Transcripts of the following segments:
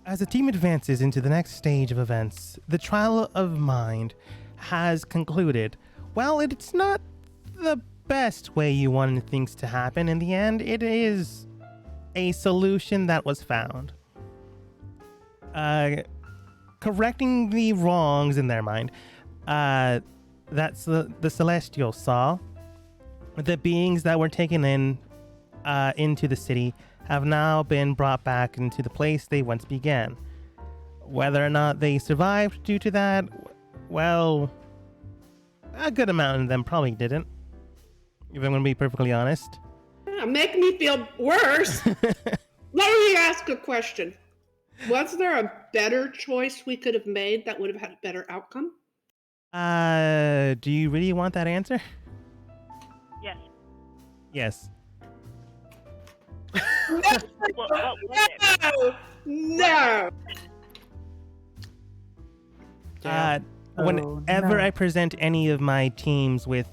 As the team advances into the next stage of events, the trial of mind has concluded. Well, it's not the best way you wanted things to happen. In the end, it is a solution that was found. Correcting the wrongs in their mind. That's the Celestial saw. The beings that were taken into the city have now been brought back into the place they once began. Whether or not they survived due to that, well, a good amount of them probably didn't. If I'm going to be perfectly honest. Make me feel worse. Let me ask a question. Was there a better choice we could have made that would have had a better outcome? Do you really want that answer? Yes. Yes. What was it? No. Whenever I present any of my teams with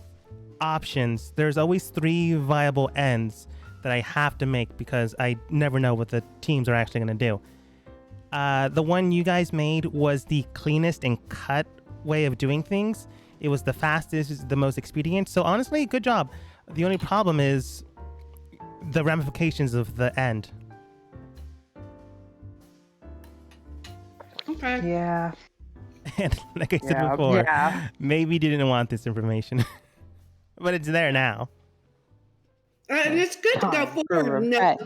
options, there's always 3 viable ends that I have to make because I never know what the teams are actually going to do. The one you guys made was the cleanest and cut way of doing things. It was the fastest, the most expedient. So honestly, good job. The only problem is the ramifications of the end. Okay. Yeah. And like I said before, maybe didn't want this information. But it's there now. And it's good to go forward and know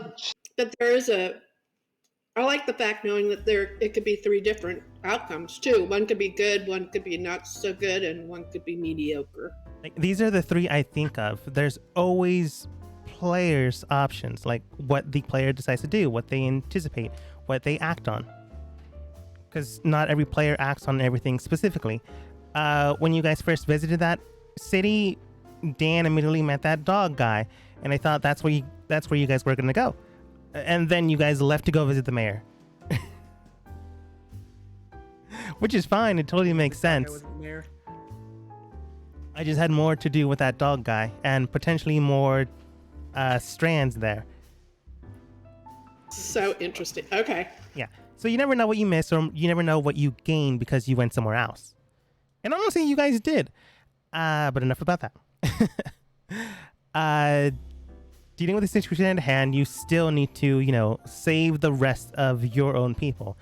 that there is I like the fact knowing that it could be 3 different outcomes too. One could be good, one could be not so good, and one could be mediocre. Like, these are the 3 I think of. There's always players' options, like what the player decides to do, what they anticipate, what they act on. Because not every player acts on everything specifically. When you guys first visited that city, Dan immediately met that dog guy, and I thought that's where you guys were gonna go. And then you guys left to go visit the mayor. Which is fine, it totally makes sense. I just had more to do with that dog guy, and potentially more strands there. So interesting. Okay. Yeah. So you never know what you miss, or you never know what you gain because you went somewhere else. And honestly, you guys did. But enough about that. Dealing with the situation at hand, you still need to, save the rest of your own people.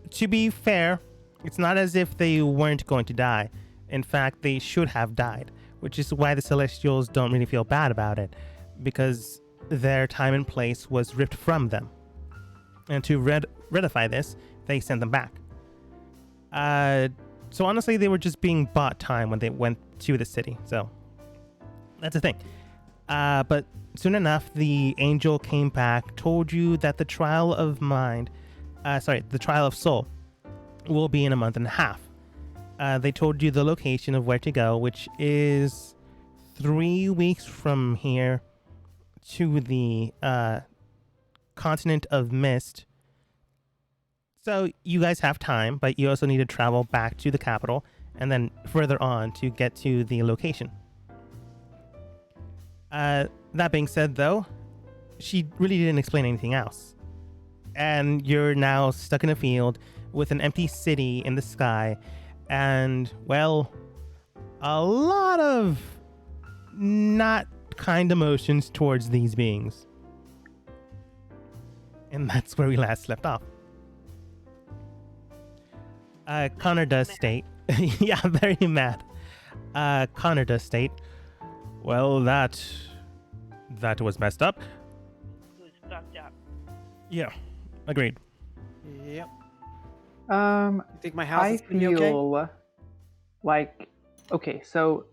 To be fair, it's not as if they weren't going to die. In fact, they should have died, which is why the Celestials don't really feel bad about it, because their time and place was ripped from them. And to rectify this, they sent them back. So honestly, they were just being bought time when they went to the city. So that's the thing. But soon enough, the angel came back, told you that the trial of soul will be in a month and a half. They told you the location of where to go, which is 3 weeks from here to the continent of Mist. So you guys have time, but you also need to travel back to the capital and then further on to get to the location. That being said, though, she really didn't explain anything else. And you're now stuck in a field with an empty city in the sky and, well, a lot of not kind emotions towards these beings. And that's where we last left off. Connor does state, yeah, very mad. Connor does state, well, that was messed up. It was fucked up. Yeah, agreed. Yep. I think my house is gonna be okay? feel like, okay, so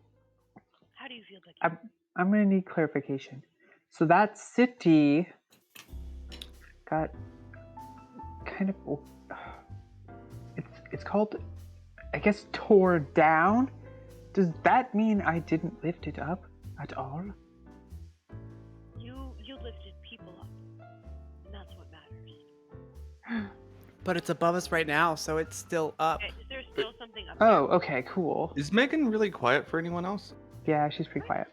How do you feel, Becky? I'm gonna need clarification. So that city got kind of, it's called, I guess, tore down. Does that mean I didn't lift it up at all? You lifted people up, and that's what matters. But it's above us right now, so it's still up. There's still something up Oh, okay, cool. Is Megan really quiet for anyone else? Yeah, she's pretty quiet.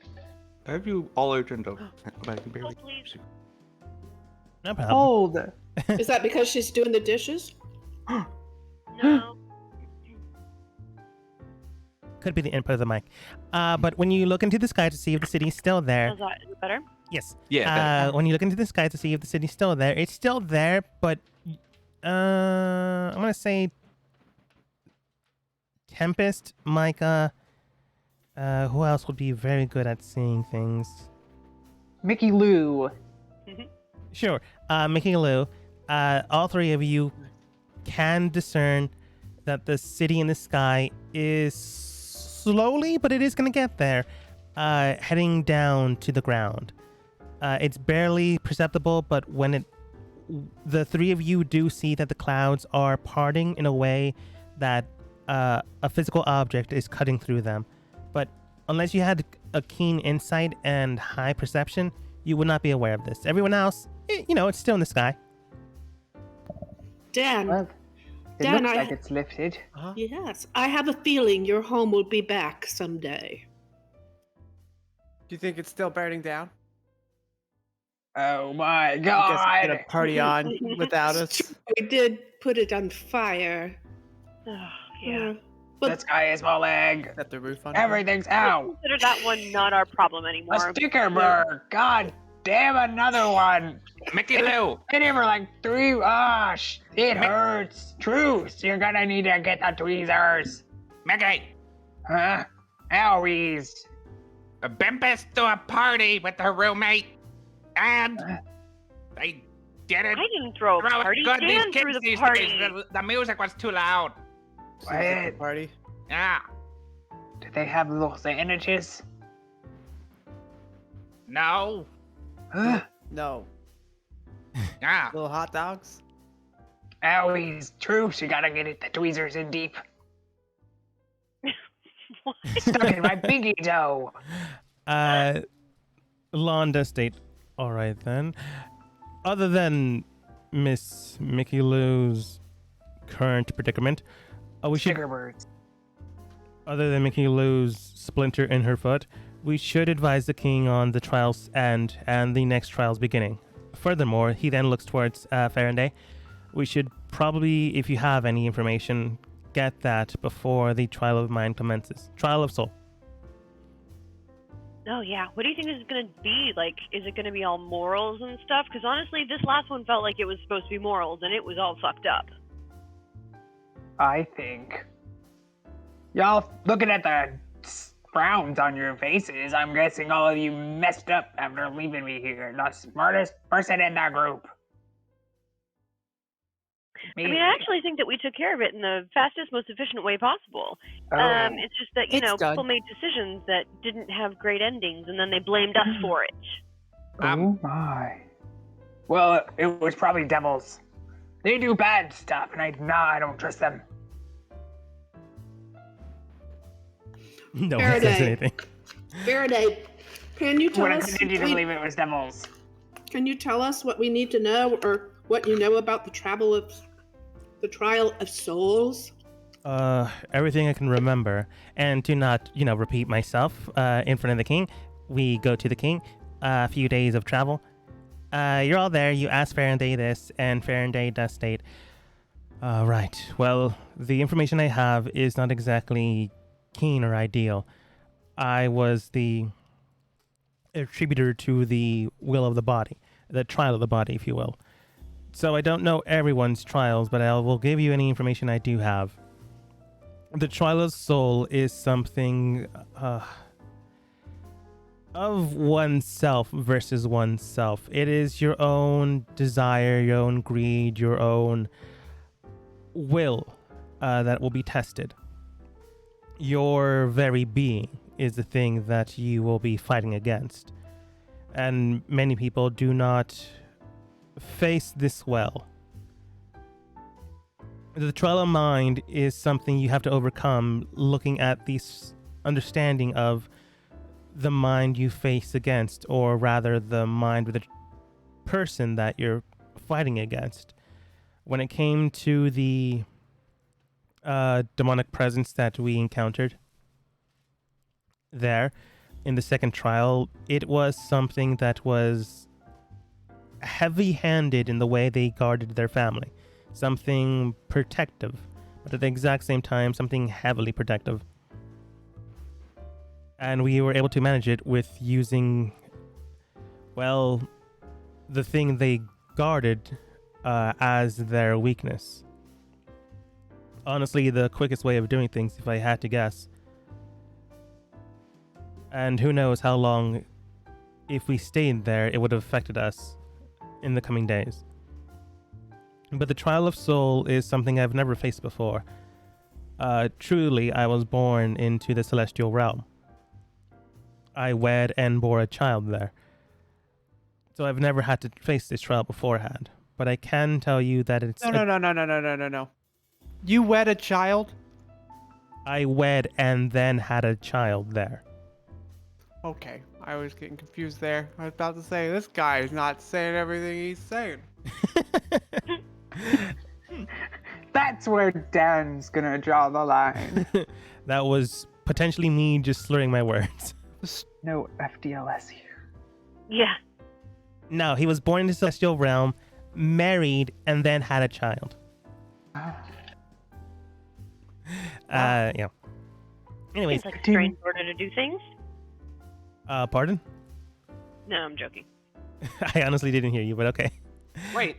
I have you all agenda. But I can there. barely. Oh, please. No problem. Hold. Is that because she's doing the dishes? No. Could be the input of the mic. But when you look into the sky to see if the city is still there, Is it better? yes. Yeah. When you look into the sky to see if the city's still there, it's still there, but I'm gonna say Tempest, Micah. Who else would be very good at seeing things? Mickey Lou. Sure. Mickey and Lou. All three of you can discern that the city in the sky is slowly, but it is going to get there, heading down to the ground. It's barely perceptible, but when the three of you do see that the clouds are parting in a way that a physical object is cutting through them. But unless you had a keen insight and high perception, you would not be aware of this. Everyone else, it's still in the sky. Dan, Well, it Dan, looks I- like it's lifted. Uh-huh. yes, I have a feeling your home will be back someday. Do you think it's still burning down? Oh my You guys god! get a party on without us. We did put it on fire. Oh, yeah. But The sky is falling. Set the roof on. Everything's out. Consider that one not our problem anymore. A sticker burr. God damn, another one. Mickey Lou. Been here for like 3. It hurts. Truce, you're gonna need to get the tweezers. Mickey, Huh? Owies. Bimpus to a party with her roommate, and they didn't I didn't throw a throw it party. good. These Dan threw kids the these party. days, the music was too loud. What? Party. Yeah, Do they have little sandwiches? no, Huh? No. yeah. Little hot dogs. Owies. Truce, you gotta get it the tweezers in deep. What? Stuck in my pinky toe. Lon does state, all right then. Other than Miss Mickey Lou's current predicament, we should, Sticker birds. other than Mickey Lou's splinter in her foot, we should advise the king on the trial's end and the next trial's beginning. Furthermore, he then looks towards Faraday. We should probably, if you have any information, get that before the trial of mind commences. Trial of soul. Oh yeah. What do you think this is gonna be? Like, is it gonna be all morals and stuff? Because honestly, this last one felt like it was supposed to be morals, and it was all fucked up. I think. Y'all looking at the frowns on your faces, I'm guessing all of you messed up after leaving me here. The smartest person in that group. Me. I mean, I actually think that we took care of it in the fastest, most efficient way possible. Oh. It's just that, It's done. people made decisions that didn't have great endings, and then they blamed us for it. Oh my. Well, it was probably devils. They do bad stuff, and I don't trust them. No one says Faraday. anything. Faraday, can you tell Would us? continue to believe it was devils. Can you tell us what we need to know, or what you know about the trial of souls? Everything I can remember, and to not, repeat myself in front of the king, we go to the king. A few days of travel. You're all there. You ask Faraday this, and Faraday does state, right. Well, the information I have is not exactly keen or ideal. I was the attributor to the will of the body, the trial of the body, if you will. So I don't know everyone's trials, but I will give you any information I do have. The trial of soul is something of oneself versus oneself. It is your own desire, your own greed, your own will that will be tested. Your very being is the thing that you will be fighting against. And many people do not face this well. The trial of mind is something you have to overcome looking at this understanding of the mind you face against, or rather the mind of the person that you're fighting against. When it came to the demonic presence that we encountered there in the second trial, it was something that was heavy-handed in the way they guarded their family. Something protective, but at the exact same time, something heavily protective. And we were able to manage it with using, well, the thing they guarded as their weakness. Honestly, the quickest way of doing things, if I had to guess. And who knows how long, if we stayed there, it would have affected us in the coming days. But the trial of soul is something I've never faced before. Truly, I was born into the celestial realm. I wed and bore a child there. So I've never had to face this trial beforehand. But I can tell you that it's... No. You wed a child? I wed and then had a child there. Okay, I was getting confused there. I was about to say, this guy is not saying everything he's saying. That's where Dan's gonna draw the line. That was potentially me just slurring my words. No FDLS here. Yeah. No, he was born in the celestial realm, married, and then had a child. Yeah. Anyways, Seems like a strange order to do things. Pardon? No, I'm joking. I honestly didn't hear you, but okay. Wait.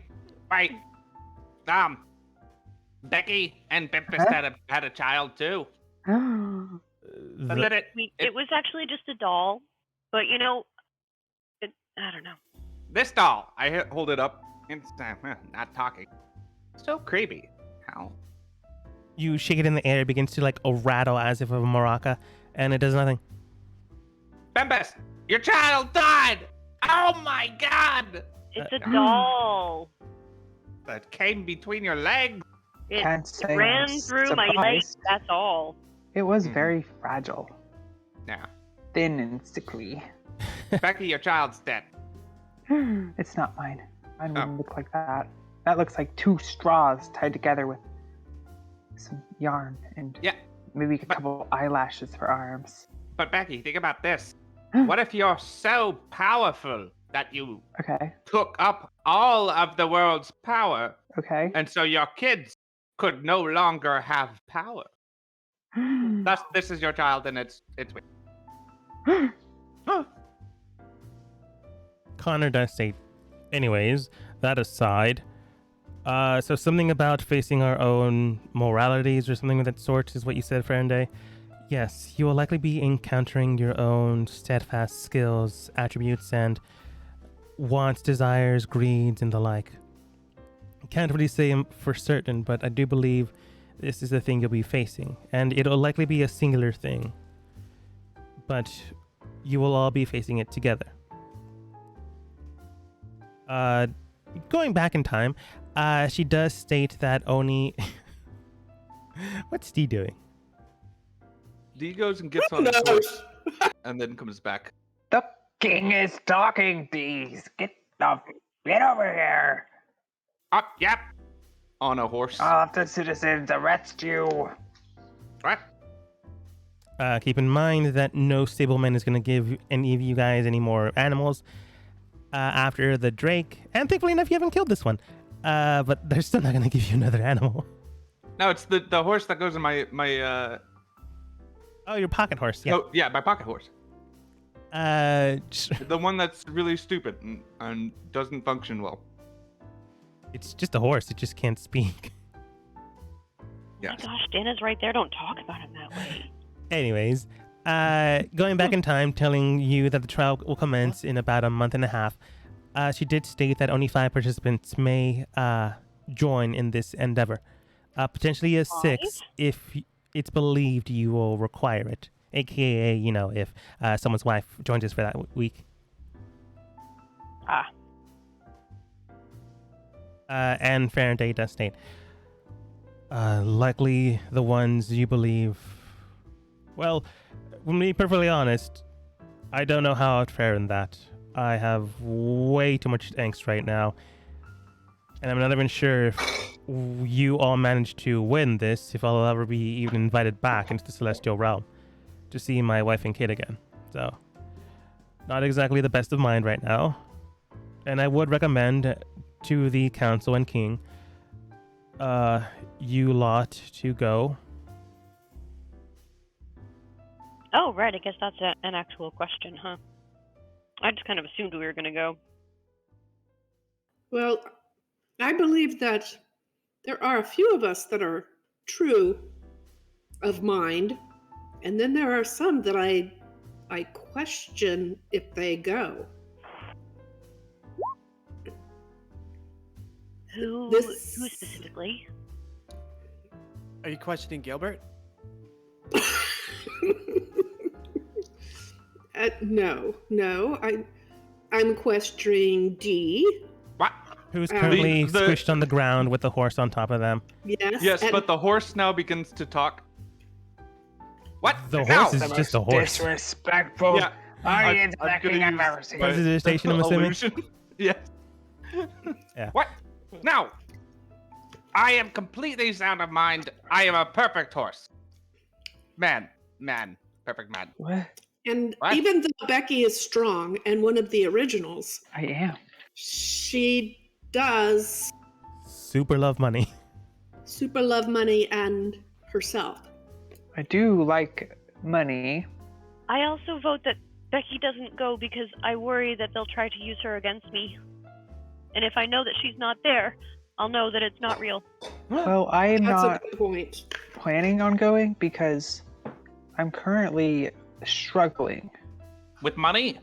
Becky and Bimpus had a child too. But let it, It was actually just a doll, but I don't know. This doll, hold it up. It's not talking. So creepy. How? You shake it in the air, it begins to like a rattle as if of a maraca, and it does nothing. Bimpus, your child died! Oh my god! It's a doll. That came between your legs. It Can't say ran I'm through my legs, surprised. that's all. It was very fragile, Now, thin and sickly. Becky, your child's dead. It's not mine. Mine wouldn't look like that. That looks like two straws tied together with some yarn and maybe a couple eyelashes for arms. But Becky, think about this. What if you're so powerful that you took up all of the world's power, and so your kids could no longer have power? Thus, this is your child, and it's weird. Connor does say, anyways, that aside, so something about facing our own moralities or something of that sort is what you said, Faraday. Yes, you will likely be encountering your own steadfast skills, attributes, and wants, desires, greeds, and the like. Can't really say for certain, but I do believe this is the thing you'll be facing, and it'll likely be a singular thing. But you will all be facing it together. Going back in time, she does state that Oni... What's Dee doing? Dee goes and gets on his horse, and then comes back. The king is talking, Dees. Get over here. Yep. On a horse. All of the citizens arrest you. What? Keep in mind that no stableman is going to give any of you guys any more animals after the Drake. And thankfully enough, you haven't killed this one. But they're still not going to give you another animal. No, it's the horse that goes in my Oh, your pocket horse. Yeah. Oh, yeah, my pocket horse. The one that's really stupid and doesn't function well. It's just a horse. It just can't speak. Oh my gosh, Dana's right there. Don't talk about him that way. Anyways, going back in time, telling you that the trial will commence in about a month and a half. She did state that only 5 participants may join in this endeavor. Potentially a 6 if it's believed you will require it. AKA, if someone's wife joins us for that week. And Faraday does state, likely the ones you believe. Well, to be perfectly honest, I don't know how I'd fare in that. I have way too much angst right now. And I'm not even sure if you all manage to win this, if I'll ever be even invited back into the Celestial Realm to see my wife and kid again. So, not exactly the best of mind right now. and I would recommend to the council and king, you lot to go. Oh, right. I guess that's an actual question, huh? I just kind of assumed we were going to go. Well, I believe that there are a few of us that are true of mind, and then there are some that I question if they go. Who specifically? Are you questioning Gilbert? No. I'm questioning D. What? Who's currently squished on the ground with the horse on top of them. Yes. Yes, but the horse now begins to talk. What? The horse is just a horse. Disrespectful. Yeah. Thing I've ever seen. Prestidigitation, I'm assuming? Illusion. Yes. Yeah. What? No. I am completely sound of mind. I am a perfect horse. Man. Perfect man. What? And What? even though Becky is strong and one of the originals, I am. she does Super love money. super love money and herself. I do like money. I also vote that Becky doesn't go because I worry that they'll try to use her against me. And if I know that she's not there, I'll know that it's not real. Well, I am That's not a good point. planning on going because I'm currently struggling. With money?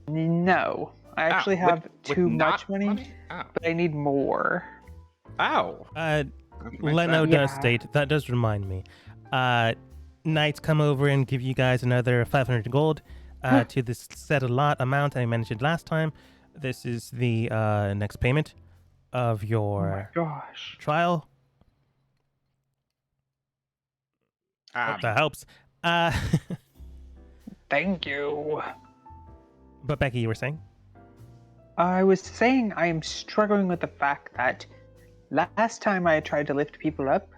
No, I actually have too much not money, Oh. but I need more. Ow. Leno Yeah. does state, that does remind me. Knights come over and give you guys another 500 gold to this set a lot amount I mentioned last time. This is the next payment of your Gosh. trial. Hope that helps. Thank you. But Becky, you were saying? I was saying I am struggling with the fact that last time I tried to lift people up,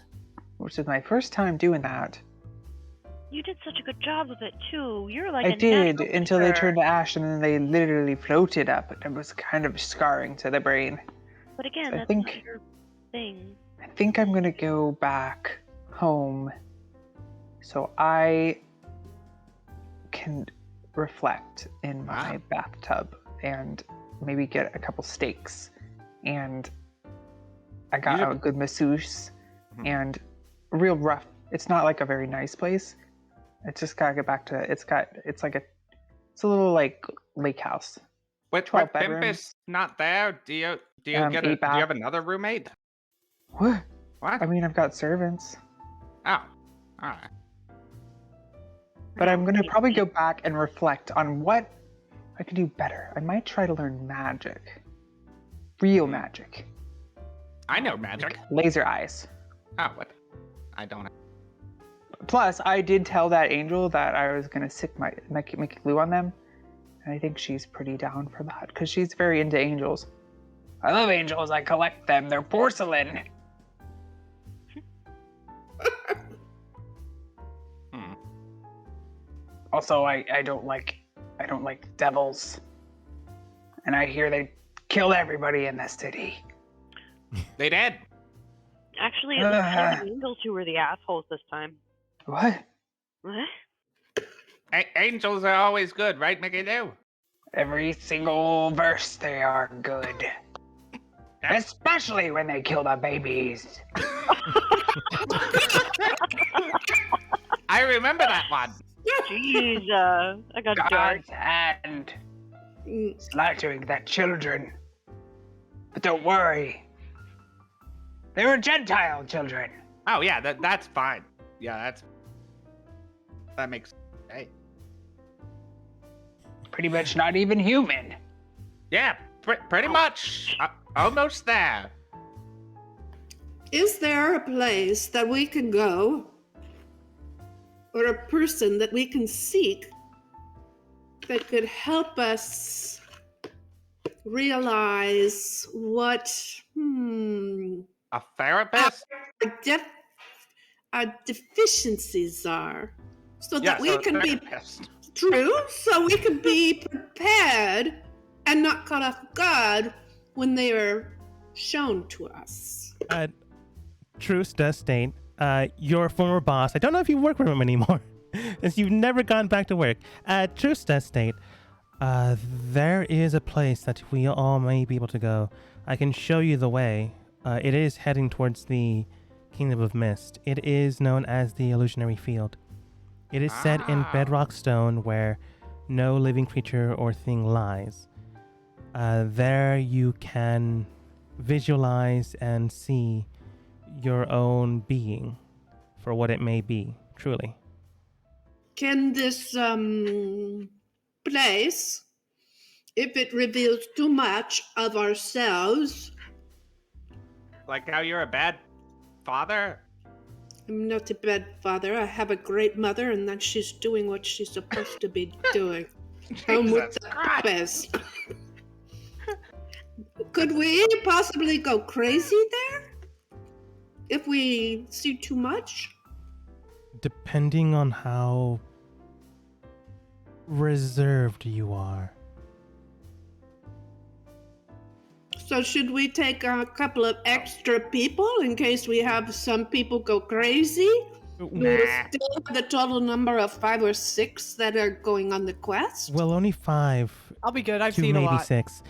which is my first time doing that. You did such a good job of it, too. You're like I a did natural until they lifter. turned to ash and then they literally floated up. It was kind of scarring to the brain. But again, I that's think- not your thing. I think I'm gonna go back home so I can reflect in my bathtub and maybe get a couple steaks. And I got a good masseuse and real rough. It's not like a very nice place. It's just gotta get back to it's a little like lake house. With 12 Pimp bedrooms. is not there, do you Eight do you bath. have another roommate? What? What? I mean, I've got servants. Oh. Alright. But I'm gonna probably go back and reflect on what I could do better. I might try to learn magic. Real magic. I know magic. Laser eyes. Oh, what? I don't. Plus, I did tell that angel that I was gonna make glue on them. And I think she's pretty down for that, because she's very into angels. I love angels, I collect them, they're porcelain. Also, I don't like devils. And I hear they killed everybody in the city. They did. Actually, it was the angels who were the assholes this time. What? What? Angels are always good, right, Mickey Doo? Every single verse they are good. Especially when they kill the babies. I remember that one. Jeez, I got dark. God's hand slaughtering the children. But don't worry. They were Gentile children. Oh yeah, that's fine. Yeah, that makes. Hey. Pretty much not even human. Yeah, pretty much. Almost there. Is there a place that we can go, or a person that we can seek that could help us realize what A therapist? our deficiencies are, so that Yeah, we so a can be therapist. true, so we can be prepared and not caught off guard when they are shown to us. Truce does state, your former boss, I don't know if you work for him anymore, since you've never gone back to work. Truce does state, there is a place that we all may be able to go. I can show you the way. It is heading towards the Kingdom of Mist. It is known as the Illusionary Field. It is set in bedrock stone where no living creature or thing lies. There you can visualize and see your own being for what it may be, truly. Can this place, if it reveals too much of ourselves... Like how you're a bad father? I'm not a bad father. I have a great mother, and that she's doing what she's supposed to be doing. Home with the puppies. Could we possibly go crazy there? If we see too much? Depending on how reserved you are. So should we take a couple of extra people in case we have some people go crazy? Nah. We'll still have the total number of 5 or 6 that are going on the quest? Well, only 5. I'll be good. I've 2, seen a maybe lot. 6.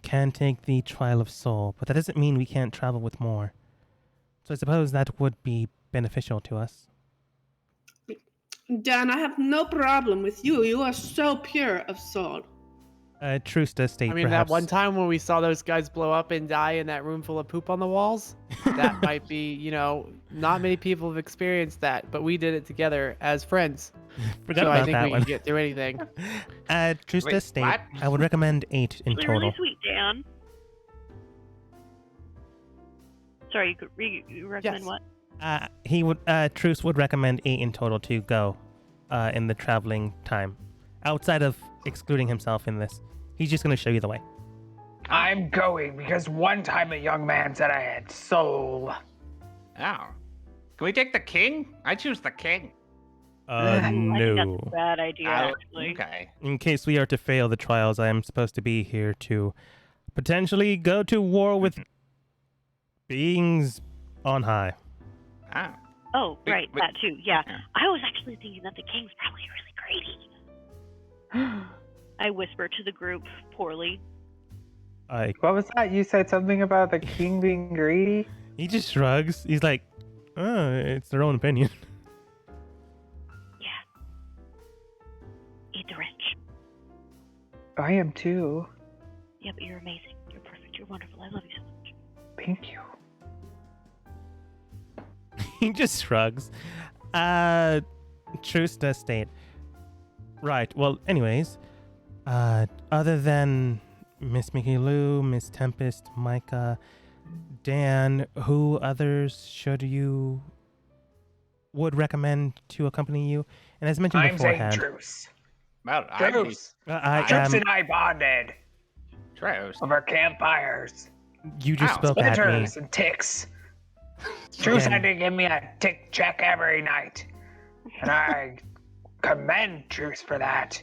Can take the Trial of Soul, but that doesn't mean we can't travel with more. So I suppose that would be beneficial to us. Dan, I have no problem with you. You are so pure of soul. Truce does state, I mean, perhaps. that one time when we saw those guys blow up and die in that room full of poop on the walls, that might be, not many people have experienced that, but we did it together as friends. Forgot so about I think that we one. can get through anything. Truce does state, what? I would recommend 8 in Really total. sweet, Dan. Sorry, you recommend Yes. what? Truce would recommend 8 in total to go in the traveling time. Outside of excluding himself in this. He's just going to show you the way. I'm going because one time a young man said I had soul. Oh. Can we take the king? I choose the king. I think that's No. a bad idea, actually. Okay. In case we are to fail the trials, I am supposed to be here to potentially go to war with beings on high. Ah. Oh, right, wait. that too. Yeah. Yeah. I was actually thinking that the king's probably really greedy. I whisper to the group poorly. What was that? You said something about the king being greedy? He just shrugs. He's like, it's their own opinion. Yeah. Eat the rich. I am too. Yeah, but you're amazing. You're perfect. You're wonderful. I love you so much. Thank you. He just shrugs. Truce does state. Right. Well, anyways, other than Miss Mickey Lou, Miss Tempest, Micah, Dan, who others would recommend to accompany you? And as mentioned I'm saying beforehand, truce. Well, Truce. Truce and I bonded Truce. over campfires, you just spoke at me. splinters, and ticks. Truce had to give me a tick check every night, and I commend Truce for that.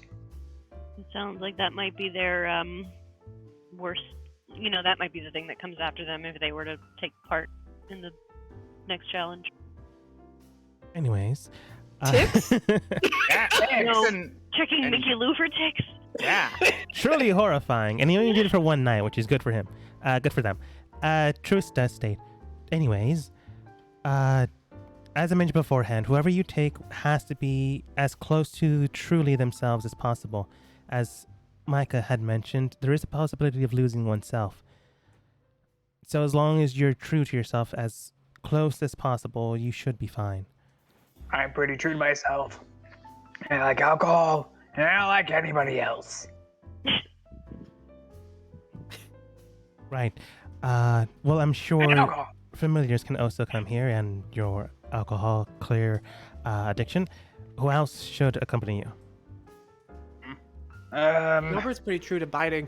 It sounds like that might be their worst. That might be the thing that comes after them if they were to take part in the next challenge. Anyways. Ticks? Yeah, No. and- Checking and- Mickey Lou for ticks. yeah. Truly horrifying, and he only did it for one night, which is good for him. Good for them. Truce does state. Anyways, as I mentioned beforehand, whoever you take has to be as close to truly themselves as possible. As Micah had mentioned, there is a possibility of losing oneself. So as long as you're true to yourself as close as possible, you should be fine. I'm pretty true to myself. I like alcohol, and I don't like anybody else. Right. Well, I'm And sure alcohol. familiars can also come here, and your alcohol clear addiction. Who else should accompany you? Gilbert's pretty true to biting.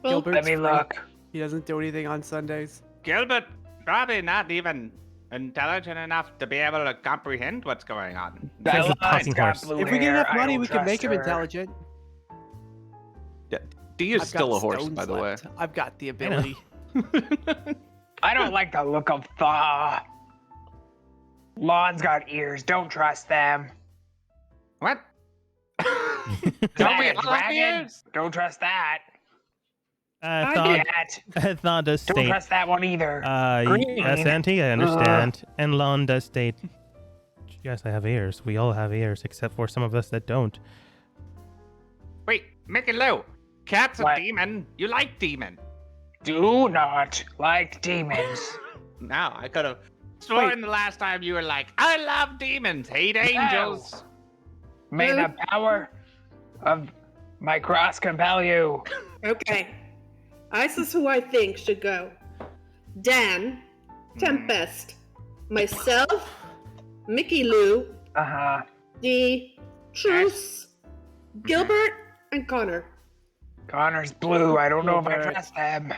Well, Gilbert's Let me free. look. He doesn't do anything on Sundays. Gilbert probably not even intelligent enough to be able to comprehend what's going on. There's a Bella's talking got horse. blue If we get hair, enough I money, don't we can make trust him her. intelligent. D is still a horse, by the way. I've got the ability. I don't like the look of Thaw. Lon's got ears. Don't trust them. What? Don't be a dragon. Don't trust that. Thon does state. Don't trust that one either. Yes, Auntie, I understand. And Lon does state, yes, I have ears. We all have ears, except for some of us that don't. Wait, Mickey Lou. Cat's a demon. You like demon. Do not like demons. No, I could have sworn the last time you were like, I love demons, hate angels. May the power of my cross compel you. Okay. This is who I think should go. Dan, Tempest, myself, Mickey Lou, D, Truce, Gilbert, and Connor. Connor's blue. I don't know if I trust him.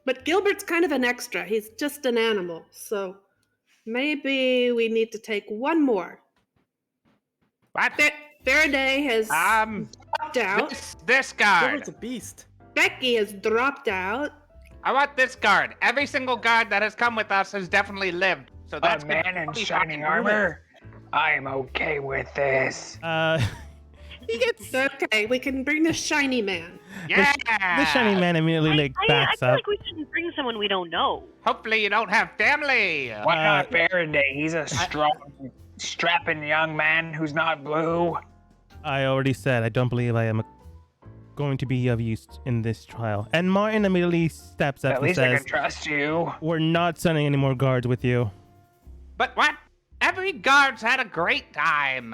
But Gilbert's kind of an extra. He's just an animal. So maybe we need to take one more. What? Faraday has dropped out. This guard. Gilbert's a beast. Becky has dropped out. I want this guard. Every single guard that has come with us has definitely lived. So that's a man in shining armor. I am okay with this. He gets okay. We can bring the shiny man. Yeah. The shiny man immediately backs I feel up. like we shouldn't bring someone we don't know. Hopefully you don't have family. Why not Faraday? He's a strong, strapping young man who's not blue. I already said I don't believe I am going to be of use in this trial. And Martin immediately steps up and says, I can trust you. We're not sending any more guards with you. But what? Every guard's had a great time.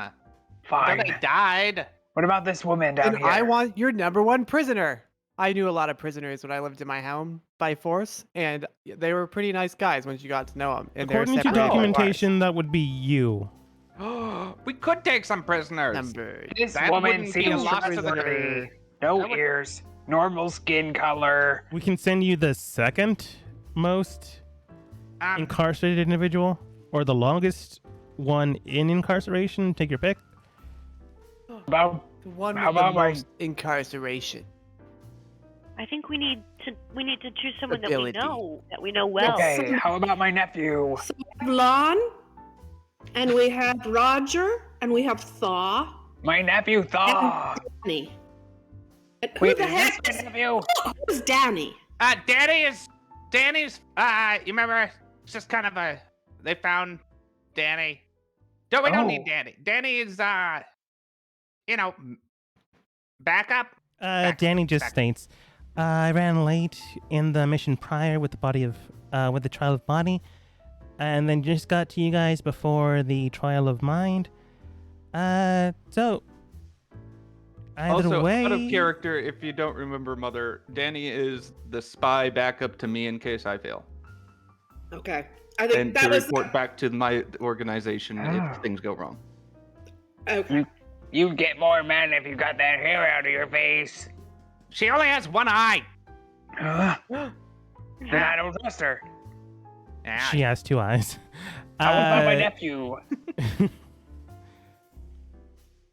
Fine. Until they died. What about this woman down here? I want your #1 prisoner. I knew a lot of prisoners when I lived in my home by force, and they were pretty nice guys once you got to know them. And according to documentation, that would be you. We could take some prisoners. This woman seems trustworthy. No ears, normal skin color. We can send you the second most incarcerated individual, or the longest one in incarceration. Take your pick. The one with the most incarceration. I think we need to choose someone that we know well. Okay, how about my nephew? So we have Lon, and we have Roger, and we have Thaw. My nephew Thaw. And Danny. And Wait, who the heck is nephew? Who's Danny? Danny's. You remember? It's just kind of they found Danny. No, we don't need Danny. Danny is backup. Danny just states, I ran late in the mission prior with the with the trial of body, and then just got to you guys before the trial of mind. So either way, out of character, if you don't remember, Mother, Danny is the spy backup to me in case I fail. Okay, I think and to report back to my organization if things go wrong. Okay. You'd get more men if you got that hair out of your face. She only has one eye. Then I don't trust her. She has 2 eyes. How about my nephew?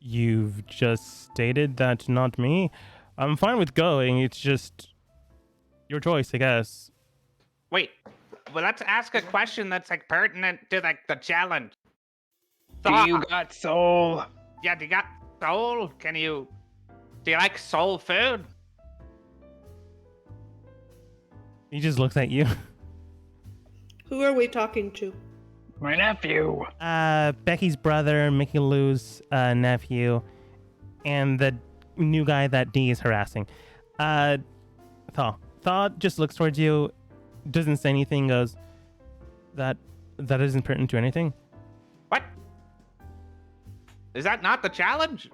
You've just stated that, not me. I'm fine with going. It's just your choice, I guess. Wait. Well, let's ask a question that's pertinent to the challenge. Do you got soul? Yeah, do you got soul? Do you like soul food? He just looks at you. Who are we talking to? My nephew. Becky's brother, Mickey Lou's nephew, and the new guy that D is harassing. Thaw just looks towards you, doesn't say anything, goes, that isn't pertinent to anything. What? Is that not the challenge?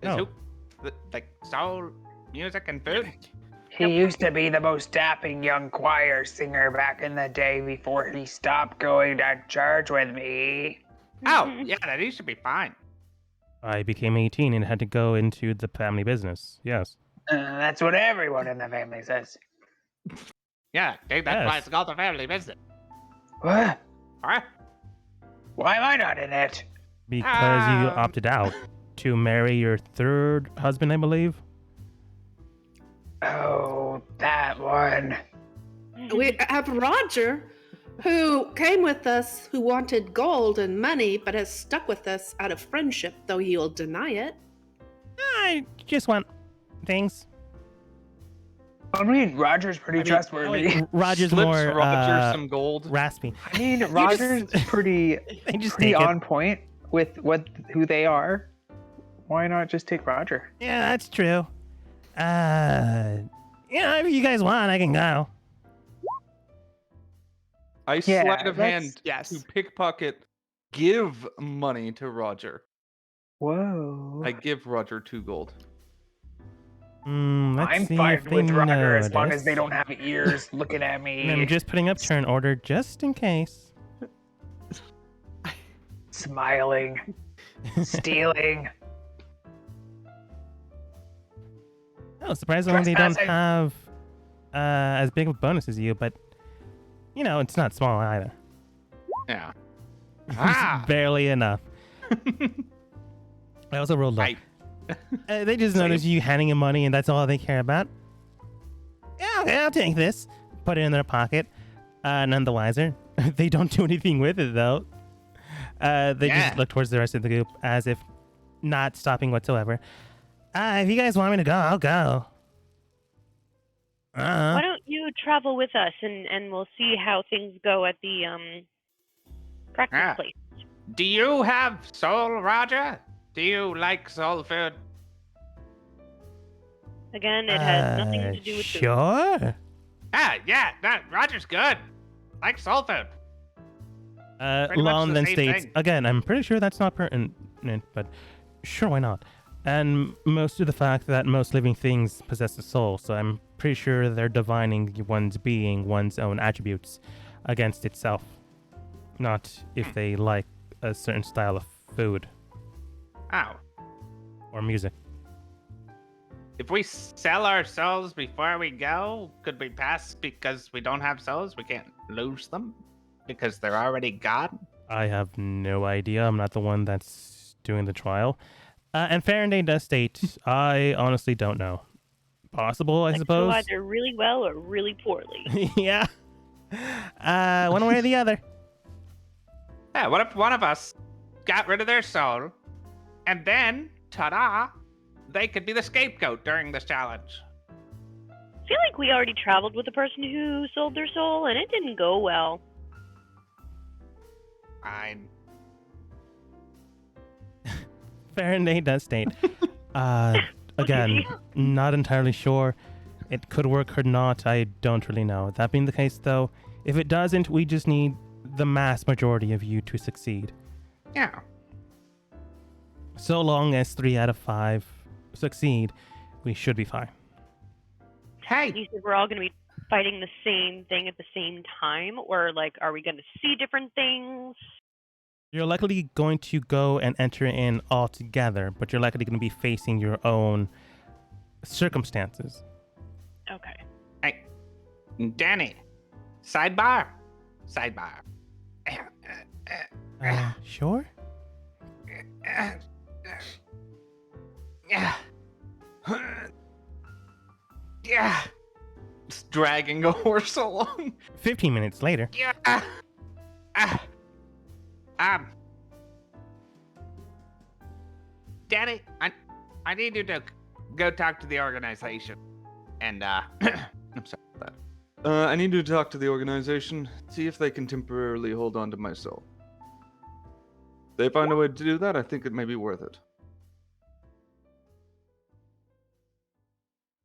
No. Soul, music, and food? He used to be the most dapping young choir singer back in the day before he stopped going to church with me. Oh, yeah, that he should be fine. I became 18 and had to go into the family business. Yes. That's what everyone in the family says. Yeah, I think that's why it's called the family business. What? Huh? Why am I not in it? Because you opted out to marry your third husband, I believe. Oh, that one. We have Roger, who came with us, who wanted gold and money, but has stuck with us out of friendship, though he'll deny it. I just want things. I mean, Roger's pretty trustworthy. Roger's Slips more Roger some gold. raspy. I mean, Roger's pretty on point with who they are. Why not just take Roger? Yeah, that's true. If you guys want, I can go. I sleight of hand to pickpocket, give money to Roger. Whoa. I give Roger 2 gold. I'm fine with Roger as long as they don't have ears looking at me. I'm just putting up turn order just in case. Smiling. Stealing. Oh, surprisingly, they don't have as big of a bonus as you, but it's not small either. Yeah. It's barely enough. I also rolled low. They just notice you handing him money, and that's all they care about. Yeah, okay, I'll take this. Put it in their pocket. None the wiser. They don't do anything with it, though. They just look towards the rest of the group as if not stopping whatsoever. If you guys want me to go, I'll go. Why don't you travel with us, and we'll see how things go at the practice place. Do you have soul, Roger? Do you like soul food? Again, it has nothing to do with food. Sure. Roger's good. Like soul food. Lon then states, again, I'm pretty sure that's not pertinent, but sure, why not? And most of the fact that most living things possess a soul, so I'm pretty sure they're divining one's being, one's own attributes against itself. Not if they like a certain style of food. Oh. Or music. If we sell our souls before we go, could we pass because we don't have souls? We can't lose them because they're already gone? I have no idea. I'm not the one that's doing the trial. And Faraday does state, I honestly don't know. Possible, I suppose. So either really well or really poorly. Yeah. One way or the other. Yeah, what if one of us got rid of their soul, and then, ta-da, they could be the scapegoat during this challenge? I feel like we already traveled with a person who sold their soul, and it didn't go well. Fine. Faraday does state, again, not entirely sure. It could work or not, I don't really know. That being the case, though, if it doesn't, we just need the mass majority of you to succeed. Yeah. So long as 3 out of 5 succeed, we should be fine. Hey! You said we're all going to be fighting the same thing at the same time? Or, are we going to see different things? You're likely going to go and enter in all together, but you're likely going to be facing your own circumstances. Okay. Hey, Danny, sidebar. Sure? Yeah. Just dragging a horse along. 15 minutes later. Yeah. Danny, I need you to go talk to the organization. And, I'm sorry about that. I need to talk to the organization, see if they can temporarily hold on to my soul. If they find a way to do that, I think it may be worth it.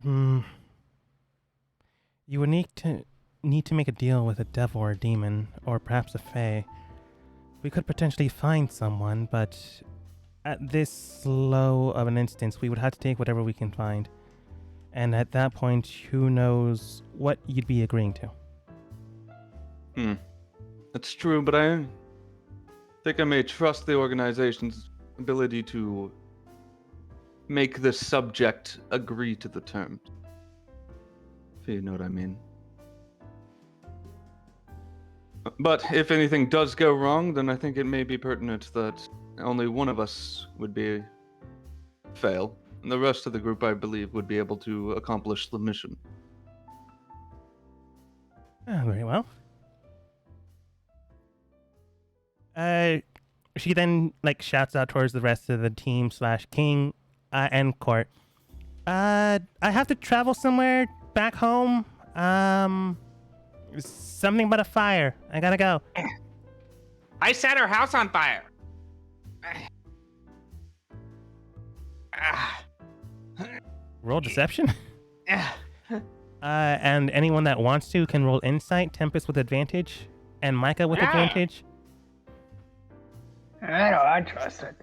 You would need to make a deal with a devil or a demon, or perhaps a fae. We could potentially find someone, but at this slow of an instance, we would have to take whatever we can find. And at that point, who knows what you'd be agreeing to. That's true, but I think I may trust the organization's ability to make the subject agree to the terms. If you know what I mean. But if anything does go wrong, then I think it may be pertinent that only one of us would fail. And the rest of the group, I believe, would be able to accomplish the mission. Very well. She then shouts out towards the rest of the team / king and court. I have to travel somewhere back home. Something about a fire. I gotta go. I set her house on fire. Roll deception. And anyone that wants to can roll insight. Tempest with advantage, and Micah with advantage. I trust it.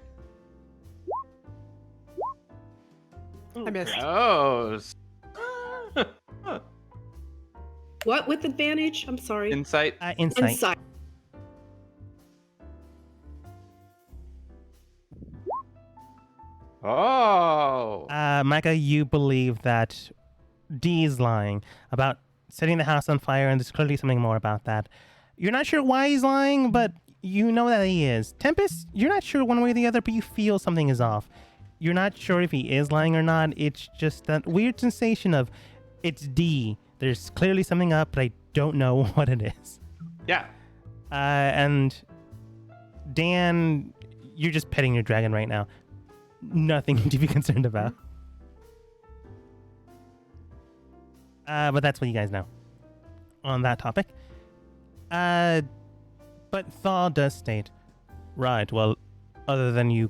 I missed. Gross. What with advantage? I'm sorry. Insight. Insight. Oh. Micah, you believe that Dee's lying about setting the house on fire, and there's clearly something more about that. You're not sure why he's lying, but you know that he is. Tempest, you're not sure one way or the other, but you feel something is off. You're not sure if he is lying or not. It's just that weird sensation of it's D. There's clearly something up, but I don't know what it is. Yeah. And Dan, you're just petting your dragon right now. Nothing to be concerned about. But that's what you guys know on that topic. But Thaw does state, right, well, other than you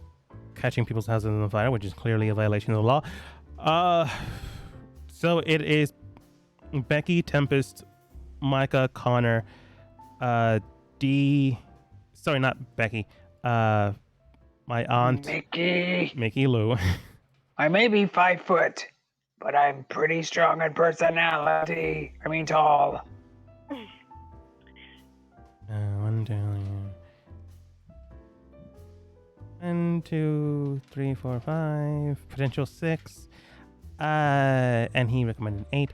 catching people's houses on fire, which is clearly a violation of the law, so it is Becky, Tempest, Micah, Connor, Dee, sorry, not Becky, my aunt, Mickey Lou. I may be 5 foot, but I'm pretty strong in personality. I mean, tall. 1, 2, 3, 4, 5, potential 6. And he recommended 8.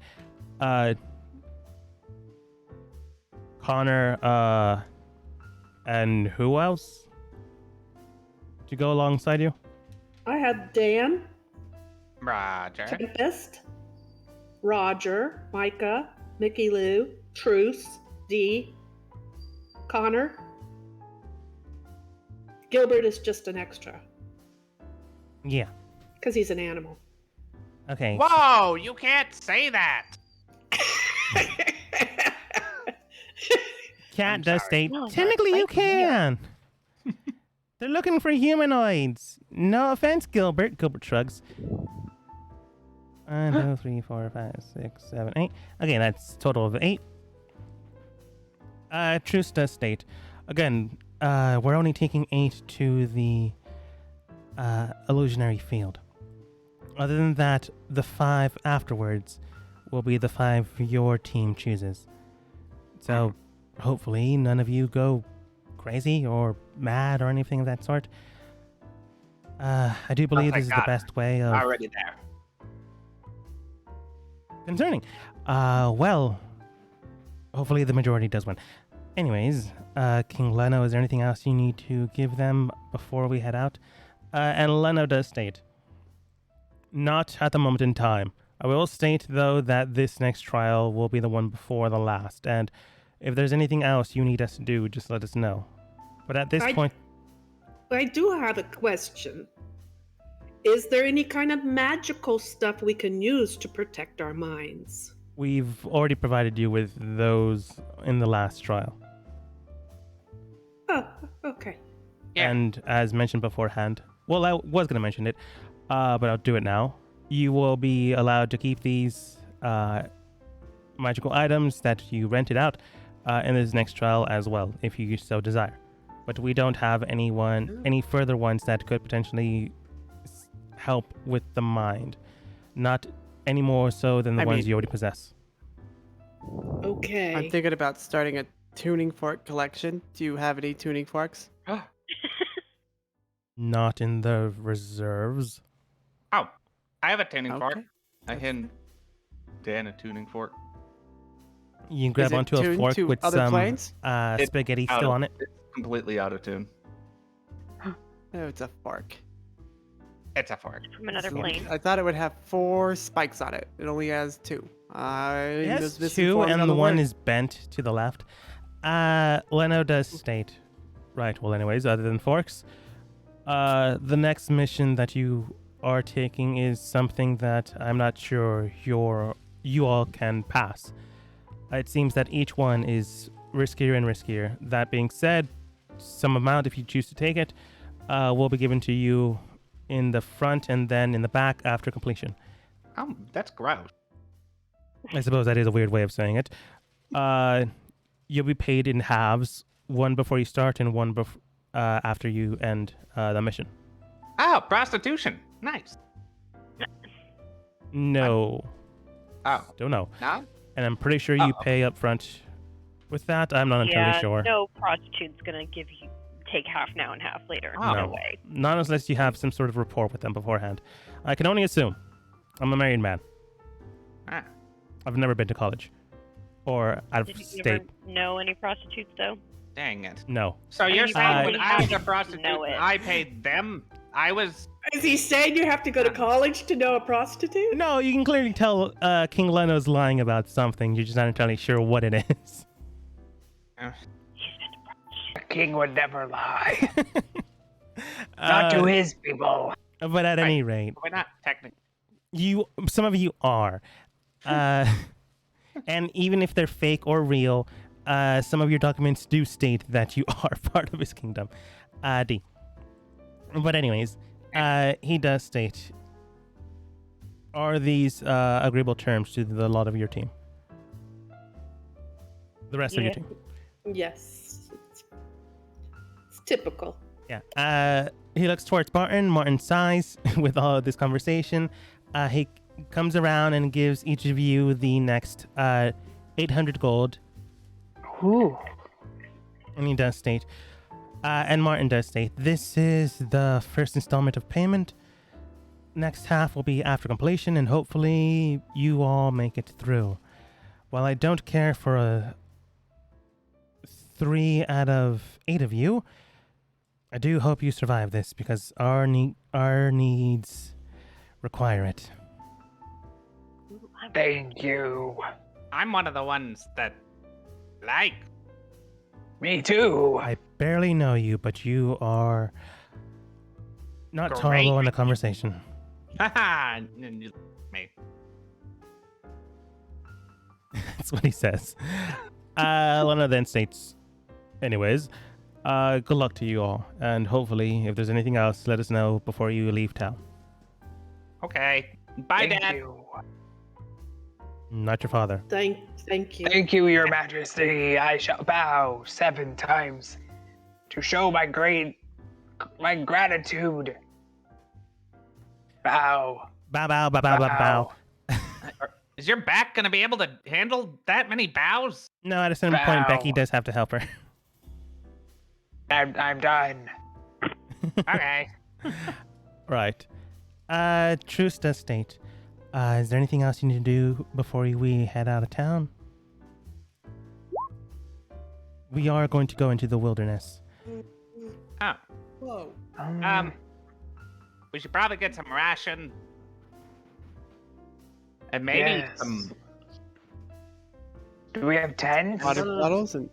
Connor, and who else to go alongside you? I had Dan, Roger. Tempest, Roger, Micah, Mickey Lou, Truce, Dee, Connor. Gilbert is just an extra. Yeah. Because he's an animal. Okay. Whoa, you can't say that. Cat does state, technically you can. They're looking for humanoids. No offense, Gilbert. Gilbert shrugs. 1, 2, 3, 4, 5, 6, 7, 8. Okay, that's a total of 8. Truce does state, again, we're only taking 8 to the illusionary field. Other than that, the 5 afterwards will be the 5 your team chooses. So, hopefully, none of you go crazy or mad or anything of that sort. I do believe this is the best way of... Already there. Concerning. Well, hopefully the majority does win. Anyways, King Leno, is there anything else you need to give them before we head out? And Leno does state, not at the moment in time. I will state, though, that this next trial will be the one before the last, and if there's anything else you need us to do, just let us know. But at this point... I do have a question. Is there any kind of magical stuff we can use to protect our minds? We've already provided you with those in the last trial. Oh, okay. Yeah. And as mentioned beforehand, well, I was going to mention it, but I'll do it now. You will be allowed to keep these magical items that you rented out in this next trial as well, if you so desire. But we don't have any further ones that could potentially help with the mind. Not any more so than the ones you already possess. Okay. I'm thinking about starting a tuning fork collection. Do you have any tuning forks? Not in the reserves. Oh, I have a tuning fork. I hand Dan a tuning fork. You can grab onto a fork with some spaghetti still on it. It's completely out of tune. No, it's a fork. It's a fork. From another plane. I thought it would have 4 spikes on it. It only has 2. It has 2, and the one is bent to the left. Leno does state, right, well anyways, other than forks, the next mission that you are taking is something that I'm not sure you all can pass. It seems that each one is riskier and riskier. That being said, some amount, if you choose to take it, will be given to you in the front and then in the back after completion. That's gross. I suppose that is a weird way of saying it. You'll be paid in halves, one before you start and one after you end the mission. Oh, prostitution. Nice. No. Don't know. No? And I'm pretty sure you pay up front with that. I'm not entirely sure. No prostitute's going to take half now and half later. No way. Not unless you have some sort of rapport with them beforehand. I can only assume. I'm a married man. I've never been to college. Or out of state. Did you ever know any prostitutes, though? Dang it. No. So you're saying when I was a prostitute, I paid them? Is he saying you have to go to college to know a prostitute? No, you can clearly tell King Leno's lying about something. You're just not entirely sure what it is. A king would never lie. Not to his people. But at any rate, we're not technically. Some of you are. And even if they're fake or real, some of your documents do state that you are part of his kingdom. D. But anyways, he does state, are these agreeable terms to the lot of your team? The rest of your team? Yes. It's typical. Yeah. He looks towards Martin. Martin sighs with all of this conversation. He comes around and gives each of you the next 800 gold. Ooh. And he does state, and Martin does state, this is the first installment of payment. Next half will be after completion, and hopefully you all make it through. While I don't care for 3 out of 8 of you, I do hope you survive this, because our needs require it. Thank you. I'm one of the ones that like. Me too. I barely know you, but you are not Great. tolerable in a conversation. Haha, me. That's what he says. Lena then states, anyways, good luck to you all, and hopefully, if there's anything else, let us know before you leave town. Okay. Bye, Thank Dad. you. Not your father. Thank you. Thank you, Your Majesty. I shall bow 7 times to show my gratitude. Bow. Bow, bow, bow, bow, bow, bow. Is your back gonna be able to handle that many bows? No, at a certain point, Becky does have to help her. I'm done. Okay. Right. Truce does state, is there anything else you need to do before we head out of town? We are going to go into the wilderness. Oh. Whoa. We should probably get some ration. And maybe some. Do we have 10? Water bottles and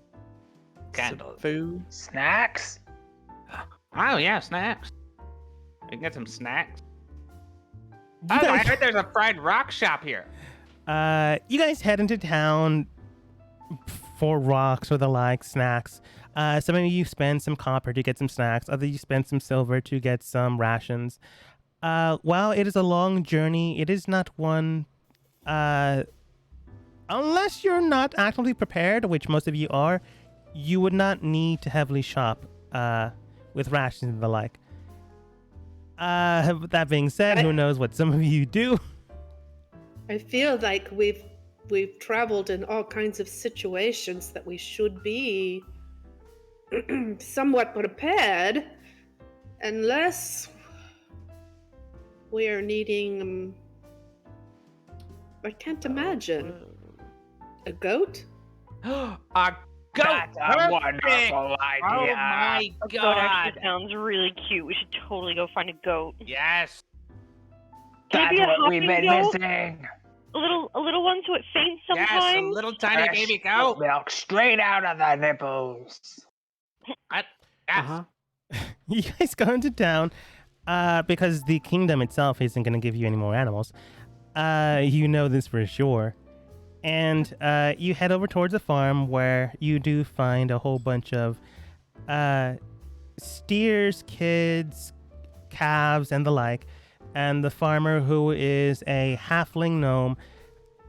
Candles. Food. Snacks? Oh, yeah, snacks. We can get some snacks. You I guys, heard there's a fried rock shop here. you guys head into town for rocks or the like, snacks. Some of you spend some copper to get some snacks. Others you spend some silver to get some rations. While it is a long journey, it is not one, unless you're not actively prepared, which most of you are, you would not need to heavily shop with rations and the like. That being said, who knows what some of you do? I feel like we've traveled in all kinds of situations that we should be somewhat prepared, unless we are needing. I can't imagine a goat. Goat. That's a wonderful idea. Oh my A goat god. actually sounds really cute. We should totally go find a goat. Yes. Can it That's be a what we've hopping been goat? missing. A little one so it faints Yes, sometimes? a little tiny Fresh baby goat. milk straight out of the nipples. Yes. Uh-huh. You guys go into town because the kingdom itself isn't going to give you any more animals. You know this for sure. And you head over towards a farm where you do find a whole bunch of steers, kids, calves, and the like. And the farmer, who is a halfling gnome,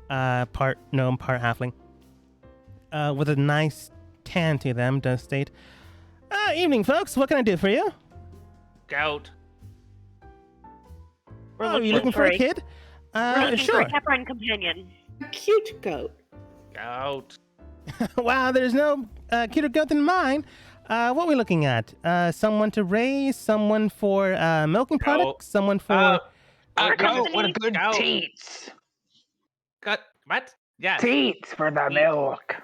part halfling, with a nice tan to them, does state, evening, folks. What can I do for you? Goat. Oh, you looking for a kid? We're looking Sure. for a caprine companion. A cute goat. Goat. Wow, there's no cuter goat than mine. What are we looking at? Someone to raise, someone for milking products, someone for... A goat company. with good Goat. teats. Good. What? Yes. Teats for the milk.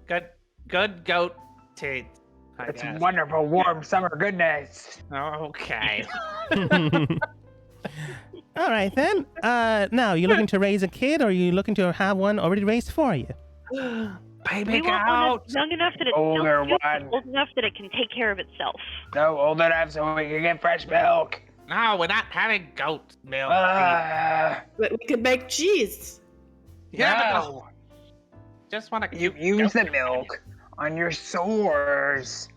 Good goat teeth. I It's guess. wonderful, warm summer goodness. Okay. All right, then. Now, you looking to raise a kid, or are you looking to have one already raised for you? Baby We want one goat. that's young enough that it's Older still cute, but one. old enough that it can take care of itself. No, old enough so we can get fresh milk. No, we're not having goat milk. But we could make cheese. Yeah, but no. just want to. You use the milk on your sores.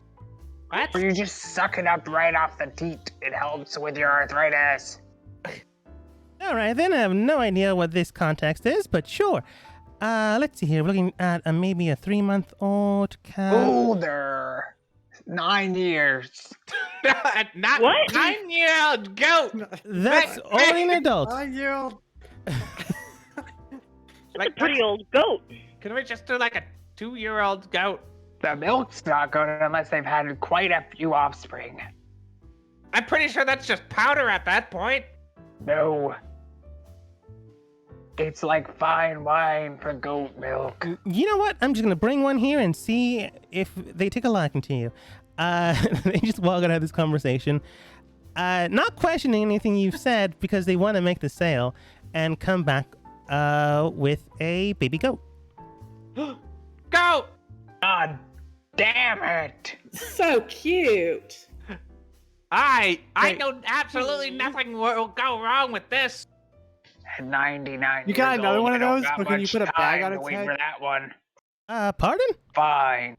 What? Or you just suck it up right off the teat. It helps with your arthritis. All right, then. I have no idea what this context is, but sure. Let's see here. We're looking at maybe a 3-month-old cow. Older. 9 years. Not What? 9-year-old goat. That's only an adult. That's a pretty old goat. Can we just do like a 2-year-old goat? The milk's not good unless they've had quite a few offspring. I'm pretty sure that's just powder at that point. No. It's like fine wine for goat milk. You know what? I'm just gonna bring one here and see if they take a liking to you. They just walk out of this conversation, not questioning anything you've said because they want to make the sale and come back with a baby goat. Goat. God damn it! So cute. I know absolutely nothing will go wrong with this. At 99 You got years another old, one I of don't those, got but can you much put a bag time on to its wait head? for that one. Pardon? Fine.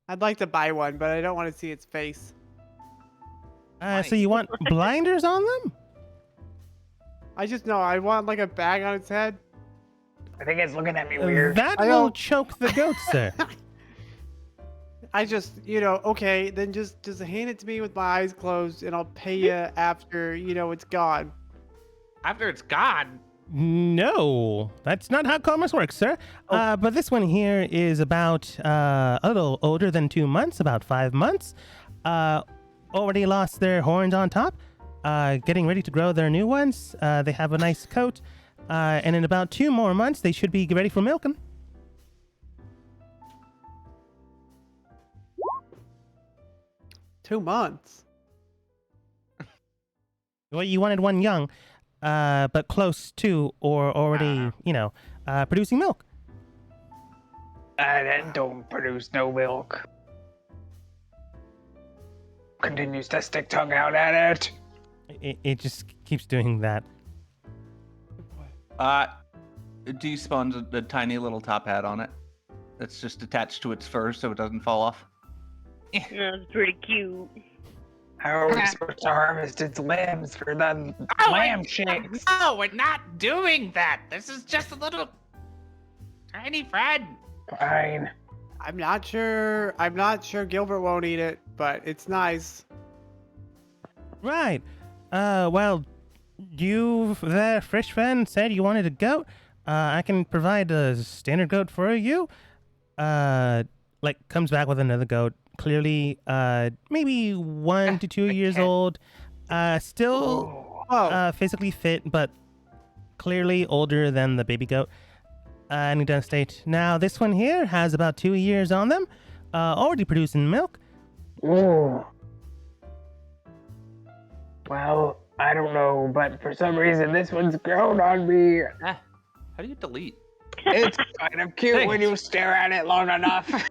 I'd like to buy one, but I don't want to see its face. So you want blinders on them? I just know I want like a bag on its head. I think it's looking at me weird. That I will don't- choke the goat, sir. I just, okay, then just hand it to me with my eyes closed, and I'll pay you after, it's gone. After it's gone. No, that's not how commerce works, sir. But this one here is about a little older than 2 months, about 5 months. Already lost their horns on top. Getting ready to grow their new ones. They have a nice coat. And in about 2 more months, they should be ready for milking. Two months. Well, you wanted one young, but close to or already, producing milk. That don't produce no milk. Continues to stick tongue out at it. It just keeps doing that. Despawned a tiny little top hat on it. That's just attached to its fur so it doesn't fall off. That's pretty cute. How are we supposed to harvest its limbs for the lamb shakes? No, we're not doing that. This is just a little tiny friend. Fine. I'm not sure Gilbert won't eat it, but it's nice. Right. Well, you, the fresh fan, said you wanted a goat. I can provide a standard goat for you. Comes back with another goat. Clearly, maybe 1 to 2 years old. Still physically fit, but clearly older than the baby goat. And he does state, now this one here has about 2 years on them, already producing milk. Ooh. Well, I don't know, but for some reason this one's grown on me. How do you delete? It's kind of cute when you stare at it long enough.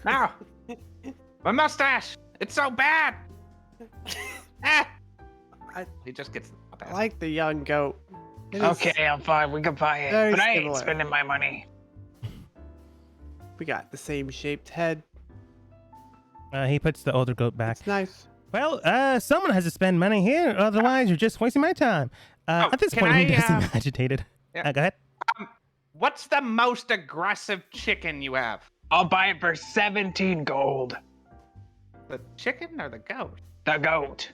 Now, my mustache. It's so bad. He just gets. I like the young goat. Okay, I'm fine. We can buy it, very but I ain't similar. spending my money. We got the same shaped head. He puts the older goat back. It's nice. Well, someone has to spend money here, otherwise you're just wasting my time. At this point, he does seem agitated. Yeah. Go ahead. What's the most aggressive chicken you have? I'll buy it for 17 gold. The chicken or the goat? The goat.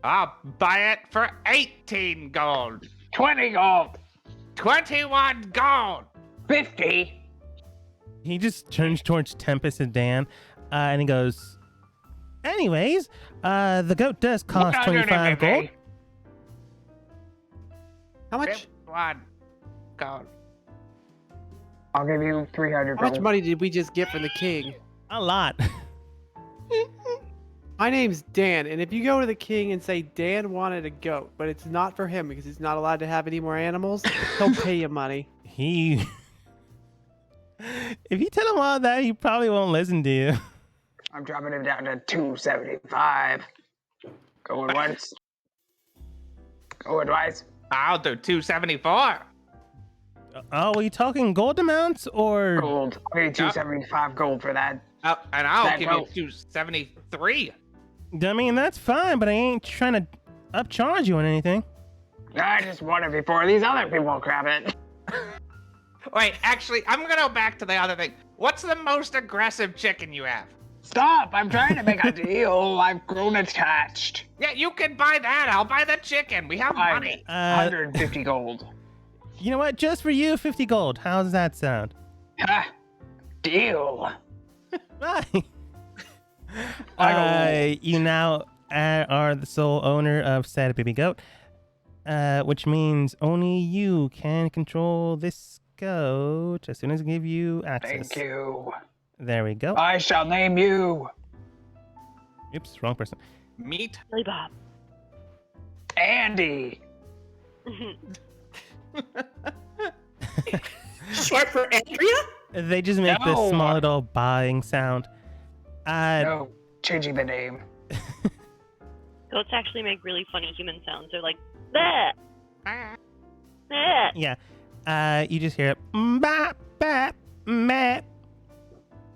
I'll buy it for 18 gold. 20 gold. 21 gold. 50. He just turns towards Tempest and Dan, and he goes, anyways, the goat does cost 25 gold. How much? 1 gold. I'll give you 300 How much gold. money did we just get from the king? A lot. My name's Dan, and if you go to the king and say Dan wanted a goat, but it's not for him because he's not allowed to have any more animals, he'll pay you money. If you tell him all that, he probably won't listen to you. I'm dropping him down to 275. Going once. Going twice. I'll do 274. Oh, are you talking gold amounts or Gold. I'll give you 275 gold for that. Oh, and I'll That give goat. you 273. I mean, that's fine, but I ain't trying to upcharge you on anything. I just won it before these other people grab it. Wait, actually, I'm gonna go back to the other thing. What's the most aggressive chicken you have? Stop! I'm trying to make a deal. I've grown attached. Yeah, you can buy that. I'll buy the chicken. We have money. 150 gold. You know what? Just for you, 50 gold. How does that sound? Ha! Deal. Bye. You now are the sole owner of said baby goat, which means only you can control this goat as soon as I give you access. Thank you. There we go. I shall name you Oops, wrong person. Meat. Billy Bob. Andy. Short for Andrea? They just make this No. small little buying sound. No, changing the name. Goats actually make really funny human sounds. They're like, bleh, bleh. Yeah. You just hear it. Bap, bap, meh,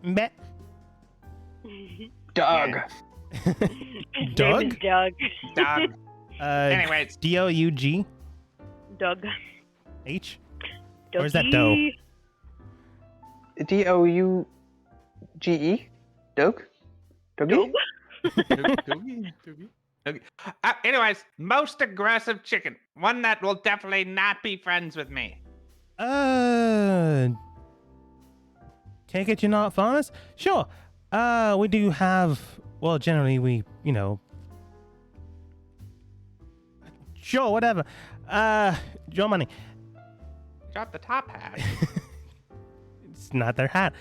meh. Doug. His name Doug? is Doug. Doug. Anyways. DOUG? Doug. H? Or is that dough? Dougie. Douge? Doug? Dougie? Anyways, most aggressive chicken. One that will definitely not be friends with me. Take it you're not fond? Sure. We do have, well, generally we, sure, whatever. Your money. Drop the top hat. It's not their hat.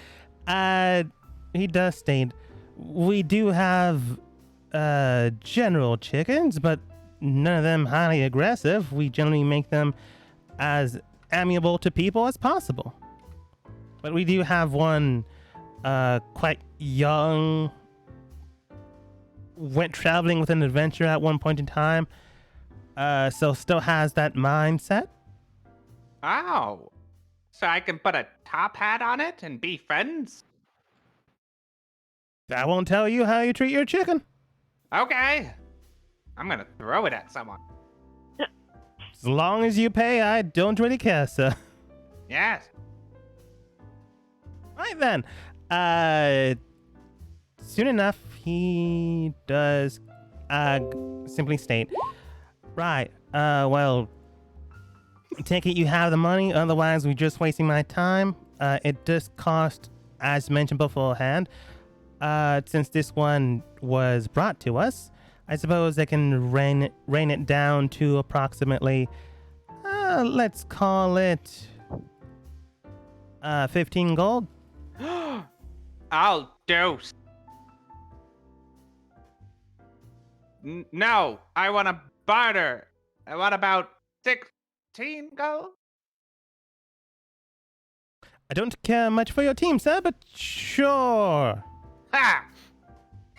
He does state, we do have, general chickens, but none of them highly aggressive. We generally make them as amiable to people as possible. But we do have one, quite young, went traveling with an adventure at one point in time, so still has that mindset. Oh. So I can put a top hat on it and be friends? I won't tell you how you treat your chicken. Okay. I'm gonna throw it at someone. As long as you pay, I don't really care, sir. Yes. Right then. Soon enough, he does simply state, right, well, take it you have the money, otherwise we're just wasting my time. It does cost, as mentioned beforehand, since this one was brought to us, I suppose I can rein it down to approximately Let's call it 15 gold. I'll dose. No, I want to barter. I want about 16 gold. I don't care much for your team, sir, but sure. Ha!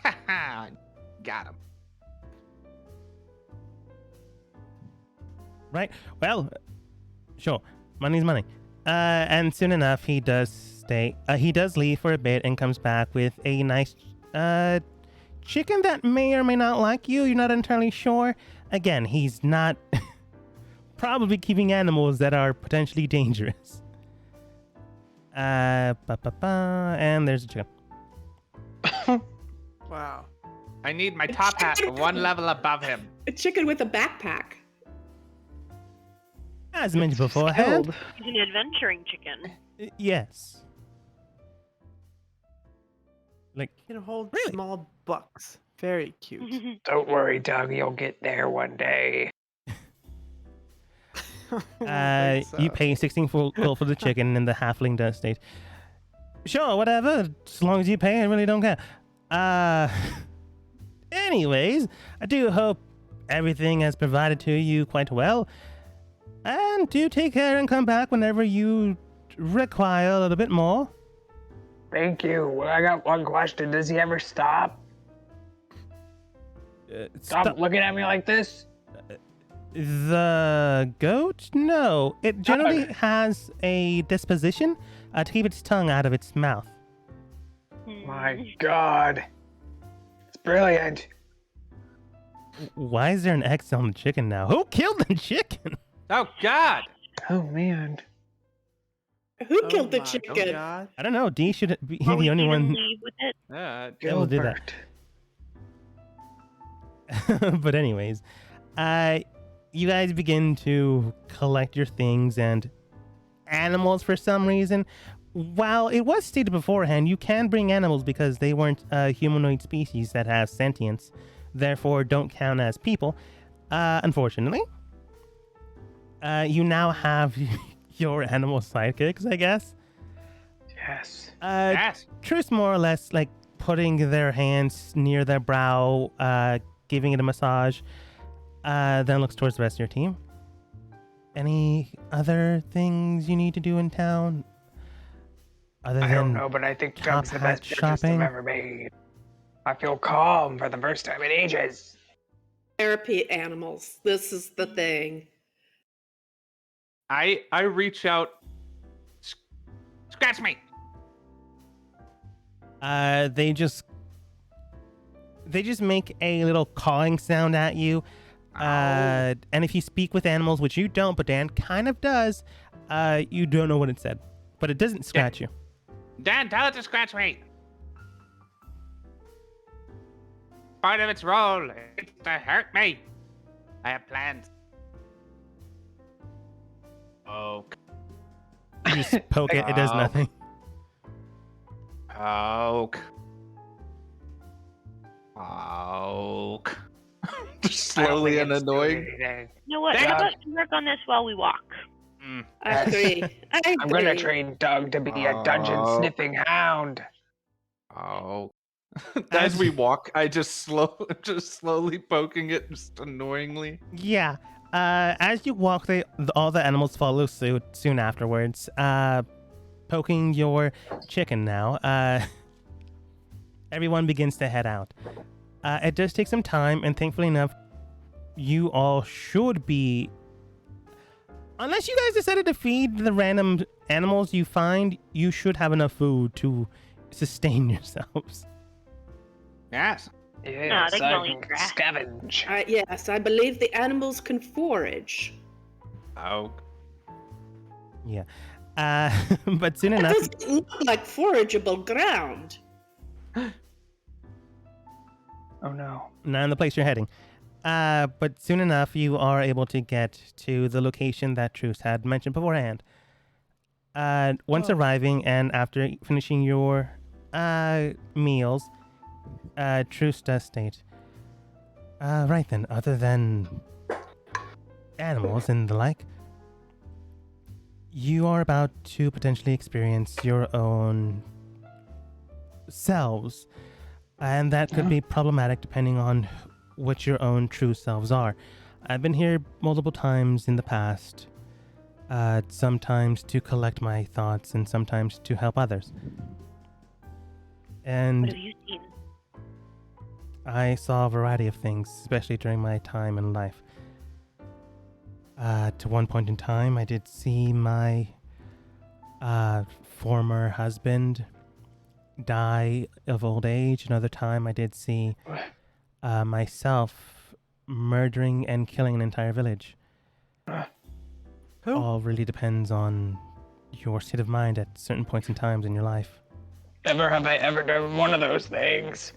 Ha ha! Got him. Right. Well, sure. Money's money. And soon enough, he does stay. He does leave for a bit and comes back with a nice chicken that may or may not like you. You're not entirely sure. Again, he's not probably keeping animals that are potentially dangerous. And there's a chicken. Wow. I need my top hat one level above him. A chicken with a backpack. As mentioned beforehand. He's an adventuring chicken. Yes. Like, You can hold Really? small bucks. Very cute. Don't worry, Doug. You'll get there one day. you pay 16 gold for the chicken, and the halfling does state, sure, whatever, as long as you pay, I really don't care. Anyways, I do hope everything has provided to you quite well, and do take care and come back whenever you require a little bit more. Thank you. Well, I got one question. Does he ever stop? Stop looking at me like this? The goat? No. It generally has a disposition to keep its tongue out of its mouth. My God. It's brilliant. Why is there an X on the chicken now? Who killed the chicken? Oh God! Oh, man. Who killed the my chicken? God. I don't know. D should be Or we the only can one. leave with it. Yeah, we'll do that. But anyways, you guys begin to collect your things and animals for some reason. While it was stated beforehand, you can bring animals because they weren't a humanoid species that has sentience, therefore don't count as people. Unfortunately, you now have your animal sidekicks, I guess. Yes. Yes. Truce more or less like putting their hands near their brow, giving it a massage, then looks towards the rest of your team. Any other things you need to do in town? Other I than don't know, but I think Doug's the best purchase shopping? I've ever made. I feel calm for the first time in ages. Therapy animals. This is the thing. I reach out. Scratch me. They just make a little cawing sound at you. And if you speak with animals, which you don't, but Dan kind of does, you don't know what it said. But it doesn't scratch you. Dan, tell it to scratch me. Part of its role is to hurt me. I have plans. Poke. You just poke it, it does nothing. Poke. Poke. Just slowly and annoying. You know what? How about you work on this while we walk? I agree. I'm gonna train Doug to be a dungeon sniffing hound. Oh. As we walk, I just slowly poking it, just annoyingly. Yeah. As you walk, all the animals follow suit soon afterwards. Poking your chicken now. Everyone begins to head out. It does take some time, and thankfully enough, you all should be... Unless you guys decided to feed the random animals you find, you should have enough food to sustain yourselves. Yes. Yes, they can I all can eat grass. scavenge. Yes, I believe the animals can forage. Poke. Yeah. But soon That enough... doesn't look like forageable ground. Oh no. Not in the place you're heading. But soon enough, you are able to get to the location that Truce had mentioned beforehand. Once arriving and after finishing your meals, Truce does state, right then, other than animals and the like, You are about to potentially experience your own selves, and that could be problematic depending on what your own true selves are. I've been here multiple times in the past, sometimes to collect my thoughts and sometimes to help others. And What have you seen? I saw a variety of things, especially during my time in life. To one point in time, I did see my former husband die of old age. Another time, I did see myself murdering and killing an entire village. Who? All really depends on your state of mind at certain points in times in your life. Never have I ever done one of those things.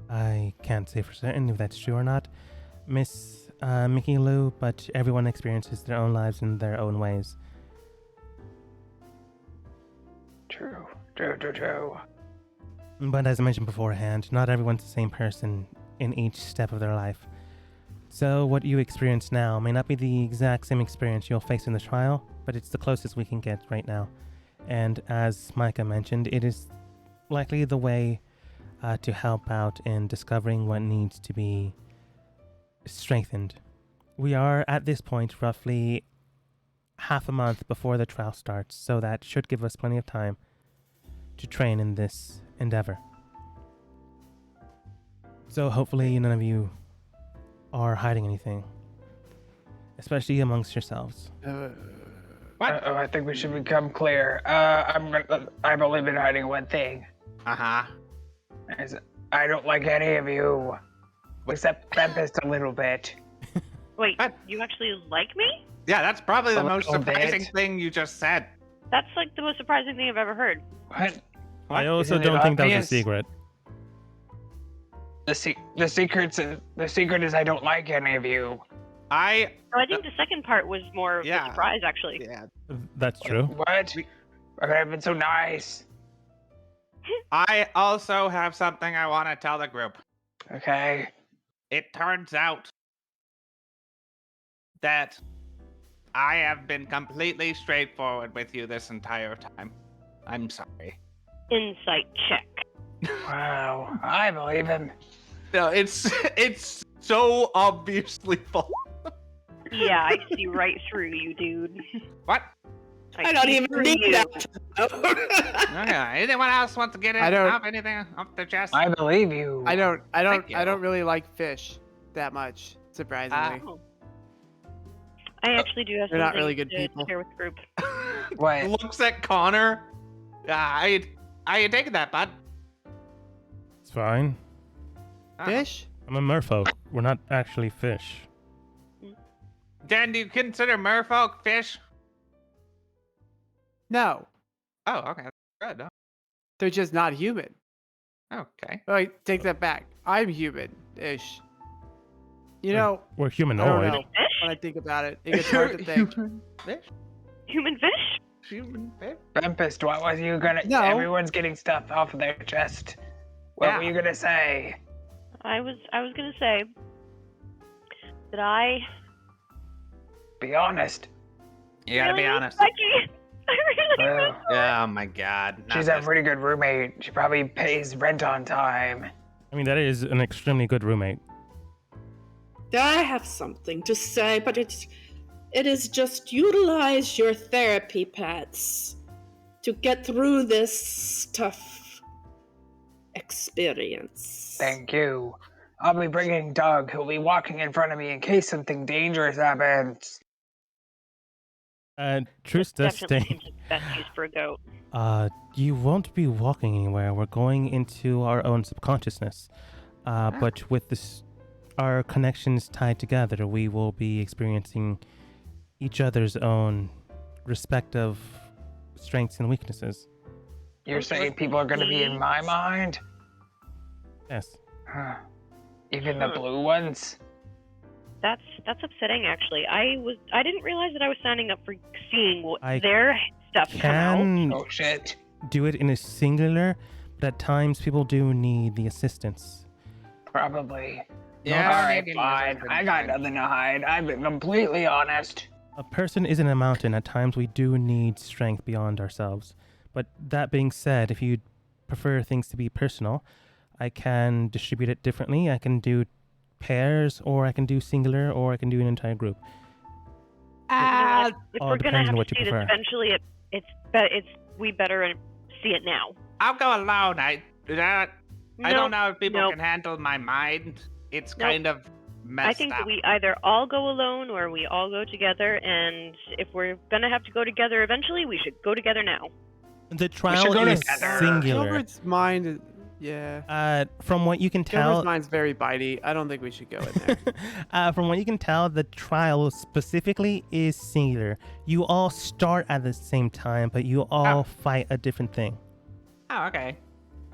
I can't say for certain if that's true or not, Miss Mickey Lou, but everyone experiences their own lives in their own ways. True. But as I mentioned beforehand, not everyone's the same person in each step of their life. So what you experience now may not be the exact same experience you'll face in the trial, but it's the closest we can get right now. And as Micah mentioned, it is likely the way to help out in discovering what needs to be strengthened. We are at this point roughly half a month before the trial starts, so that should give us plenty of time to train in this endeavor. So hopefully none of you are hiding anything, especially amongst yourselves. What? I think we should become clear. I've only been hiding one thing. Uh-huh. I don't like any of you, except Tempest a little bit. Wait, What? you actually like me? Yeah, that's probably the A most little surprising bit. thing you just said. That's like the most surprising thing I've ever heard. What? I also Isn't it don't think that was a obvious? secret. The secret is I don't like any of you. So I think the second part was more of Yeah. a surprise, actually. Yeah. That's true. What? I've been so nice. I also have something I want to tell the group. Okay. It turns out that I have been completely straightforward with you this entire time. I'm sorry. Insight check. Wow. I believe him. No, it's so obviously false. Yeah, I see right through you, dude. What? I don't see even through need you. that. Okay. Anyone else want to get I don't- off anything off their chest? I believe you. I don't Thank you. really like fish that much, surprisingly. Oh. I actually do have They're something not really good to people. share with the group. What? Looks at Connor. How you taking that, bud? It's fine. Fish? I'm a merfolk. We're not actually fish. Dan, do you consider merfolk fish? No, Oh, okay. Good. they're just not human. Okay. Oh, wait, take that back. I'm human-ish. You know, We're I don't humanoid. know. When I think about it, it gets hard to think. Fish? Human fish? Human fish? Tempest, what was you gonna... No. Everyone's getting stuff off of their chest. What Yeah. were you gonna say? I was gonna say that I Be honest. You gotta be really honest. like Becky. I really Well, Oh my god. not she's a this. pretty good roommate. She probably pays rent on time. I mean, that is an extremely good roommate. I have something to say, but it is just utilize your therapy pets to get through this tough experience. Thank you. I'll be bringing Doug, who'll be walking in front of me in case something dangerous happens. Truce does Definitely state, seems like the best use for a goat. you won't be walking anywhere. We're going into our own subconsciousness. But with this, our connections tied together, we will be experiencing each other's own respective strengths and weaknesses. You're saying people are gonna be in my mind? Yes. Huh. Even the blue ones? That's upsetting, actually. I didn't realize that I was signing up for seeing I their stuff come out. Can Oh shit. do it in a singular, but at times people do need the assistance. Probably. Yeah. All right, fine. I got nothing to hide. I've been completely honest. A person isn't a mountain. At times we do need strength beyond ourselves. But that being said, if you prefer things to be personal, I can distribute it differently. I can do pairs, or I can do singular, or I can do an entire group. If we're gonna have to see this prefer. eventually, we better see it now. I'll go alone. I don't know if people can handle my mind. It's kind of messed up. I think that we either all go alone or we all go together, and if we're gonna have to go together eventually, we should go together now. The trial is singular. Gilbert's mind is... Yeah. From what you can tell... Gilbert's mind's very bitey. I don't think we should go in there. From what you can tell, the trial specifically is singular. You all start at the same time, but you all fight a different thing. Oh, okay.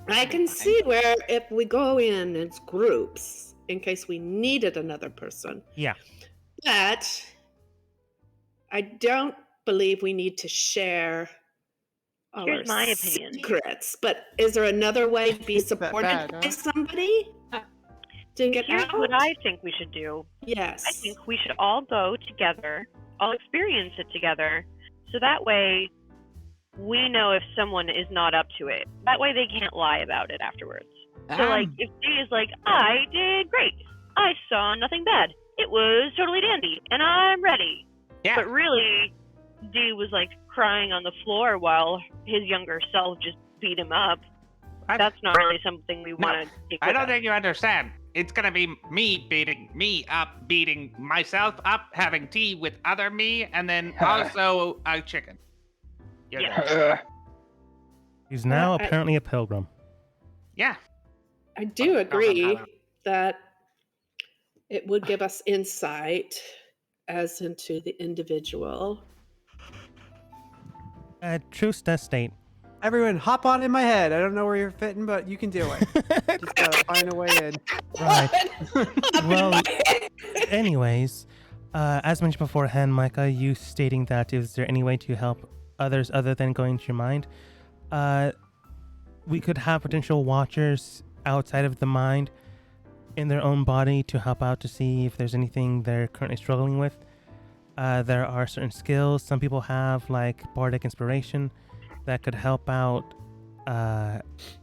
I can see where if we go in as groups, in case we needed another person. Yeah. But I don't believe we need to share Here's my opinion. Secrets. But is there another way to be supported by somebody? Here's what I think we should do. Yes. I think we should all go together, all experience it together, so that way we know if someone is not up to it. That way they can't lie about it afterwards. So, like, if Dee is like, I did great. I saw nothing bad. It was totally dandy, and I'm ready. Yeah. But really, Dee was, like, crying on the floor while his younger self just beat him up. That's not really something we want to take I don't think you understand. It's gonna be me beating me up, beating myself up, having tea with other me, and then also a chicken. He's now apparently a pilgrim. Yeah. I do agree that it would give us insight as into the individual. Truce does state. Everyone, hop on in my head. I don't know where you're fitting, but you can do it. Just gotta find a way in. Right. Well, anyways, as mentioned beforehand, Micah, you stating that is there any way to help others other than going to your mind? We could have potential watchers outside of the mind in their own body to help out to see if there's anything they're currently struggling with. There are certain skills some people have, like bardic inspiration, that could help out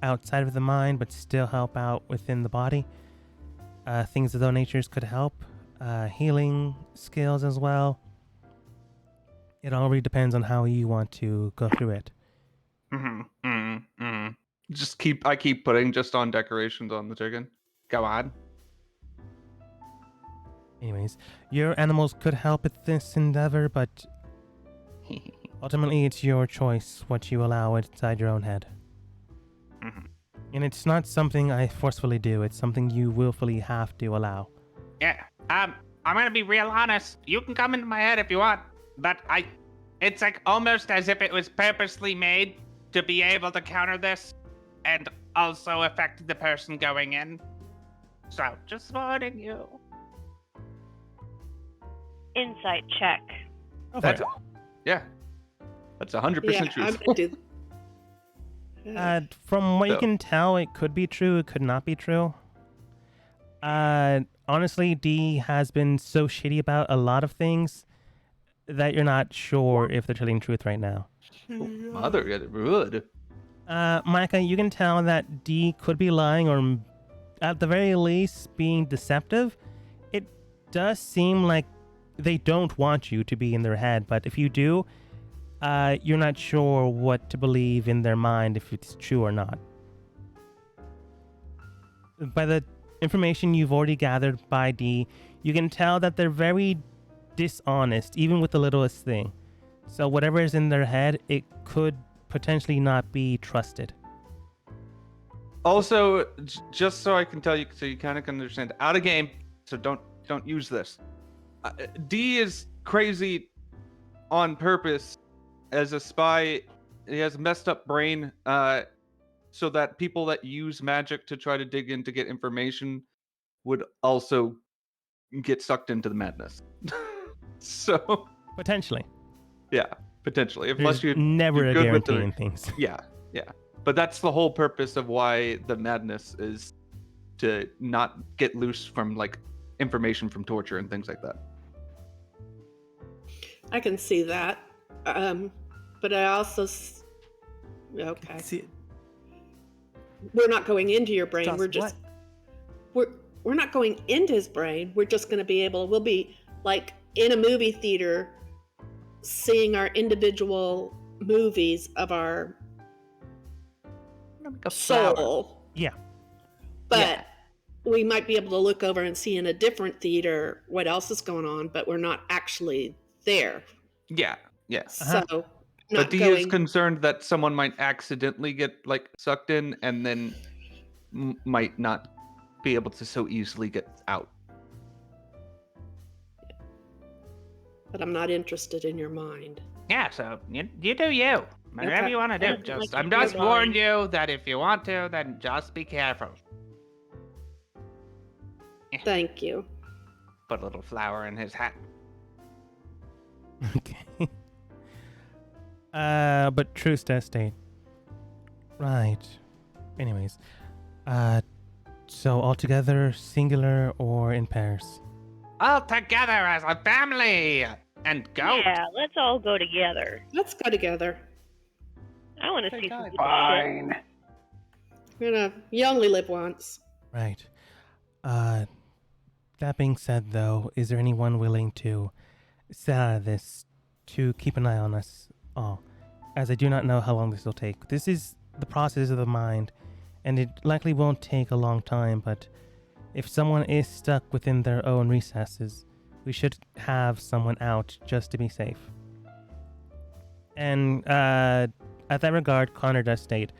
outside of the mind but still help out within the body. Things of those natures could help. Healing skills as well. It all really depends on how you want to go through it. I keep putting just on decorations on the chicken. Go on. Anyways, your animals could help with this endeavor, but ultimately it's your choice what you allow inside your own head. And it's not something I forcefully do. It's something you willfully have to allow. Yeah. I'm gonna be real honest. You can come into my head if you want, but it's like almost as if it was purposely made to be able to counter this and also affect the person going in. So, just warning you. Insight check. That's 100% truthful. From what you can tell, it could be true, it could not be true. Honestly, Dee has been so shitty about a lot of things that you're not sure if they're telling the truth right now. Mother, get rude. Micah, you can tell that Dee could be lying, or at the very least being deceptive. It does seem like they don't want you to be in their head, but if you do, you're not sure what to believe in their mind, if it's true or not. By the information you've already gathered by Dee, you can tell that they're very dishonest, even with the littlest thing. So whatever is in their head, it could potentially not be trusted. Also, just so I can tell you, so you kind of can understand, out of game, so don't use this. Dee is crazy on purpose as a spy. He has a messed up brain, so that people that use magic to try to dig in to get information would also get sucked into the madness. So potentially. Yeah, potentially. Unless There's you're never you're a good guarantee with in things. Yeah. But that's the whole purpose of why the madness is to not get loose from like information from torture and things like that. I can see that. But I also okay. See it. We're not going into your brain. Just we're just what? we're not going into his brain. We're just going to be able. We'll be like in a movie theater, seeing our individual movies of our soul. Yeah. But we might be able to look over and see in a different theater what else is going on, but we're not actually there. Yeah. So, But he is concerned that someone might accidentally get like sucked in and then might not be able to so easily get out. But I'm not interested in your mind. Yeah, so you do you. Whatever Okay. you want to do. I'm just warned you that if you want to, then just be careful. Thank you. Put a little flower in his hat. Okay. But true state. Right. Anyways. So altogether, singular or in pairs? All together as a family! And go! Yeah, let's all go together. Let's go together. I want to see some good shit. Fine. You only live once. Right. That being said, though, is there anyone willing to set out of this to keep an eye on us all? As I do not know how long this will take. This is the process of the mind, and it likely won't take a long time, but if someone is stuck within their own recesses, we should have someone out just to be safe. And at that regard, Connor does state,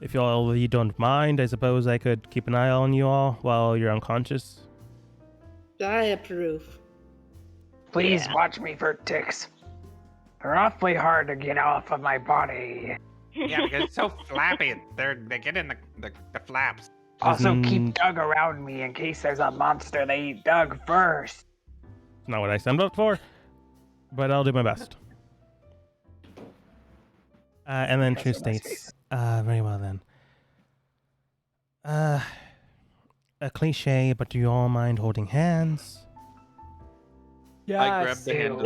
if you don't mind, I suppose I could keep an eye on you all while you're unconscious. I approve. Please watch me for ticks. They're awfully hard to get off of my body. Yeah, because it's so flappy. They get in the flaps. Also, keep Doug around me in case there's a monster. They eat Doug first. It's not what I signed up for, but I'll do my best. And then True states, very well then. A cliche, but do you all mind holding hands? Yeah. I grabbed the hand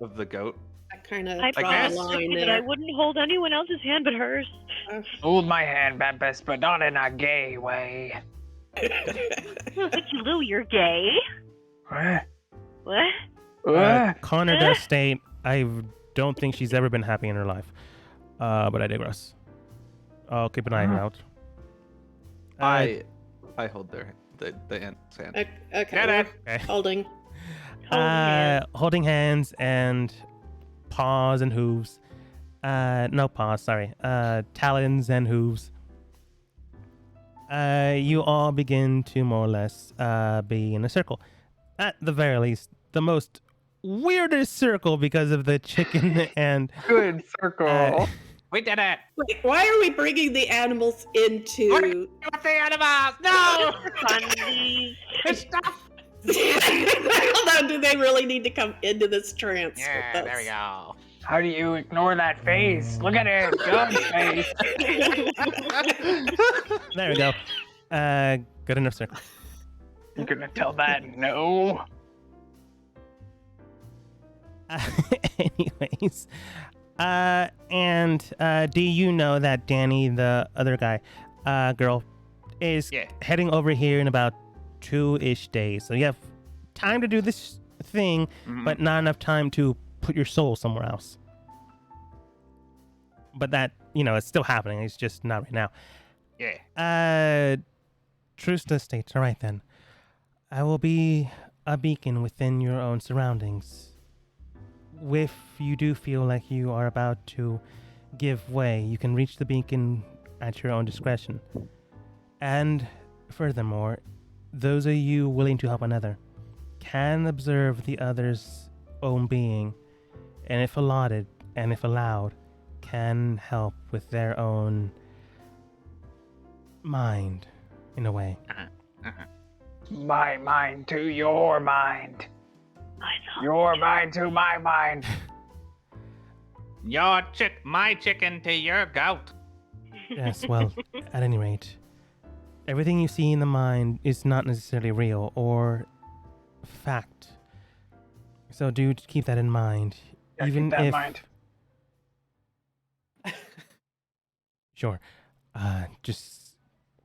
of the goat. I kind of I draw a promise line you that I there. wouldn't hold anyone else's hand but hers. Hold my hand, Bempus, but not in a gay way. But you, Lou, you're gay. What? What? Connor does state, I don't think she's ever been happy in her life. But I digress. I'll keep an eye out. I hold the ant's hand. Okay. Holding. Holding hands and paws and hooves. No paws, sorry. Talons and hooves. You all begin to more or less be in a circle. At the very least, the most weirdest circle because of the chicken and... Good circle. We did it. Wait, why are we bringing the animals into... With the animals! No! Stop! Hold on, do they really need to come into this trance with us? There we go. How do you ignore that face? Look at it, Doug's face. There we go. Good enough circle. You're gonna tell that no? Anyways, do you know that Danny, the other guy, girl, is heading over here in about 2-ish days? So you have time to do this thing, but not enough time to put your soul somewhere else. But that, it's still happening. It's just not right now. Yeah. Trusta states, all right then. I will be a beacon within your own surroundings. If you do feel like you are about to give way, you can reach the beacon at your own discretion. And furthermore, those of you willing to help another can observe the other's own being, and if allotted and if allowed, can help with their own mind, in a way. My mind to your mind. Your mind to my mind. My chicken to your goat. Yes, well, at any rate, everything you see in the mind is not necessarily real or fact. So do keep that in mind. Yeah, Even keep that in if mind. Sure. Just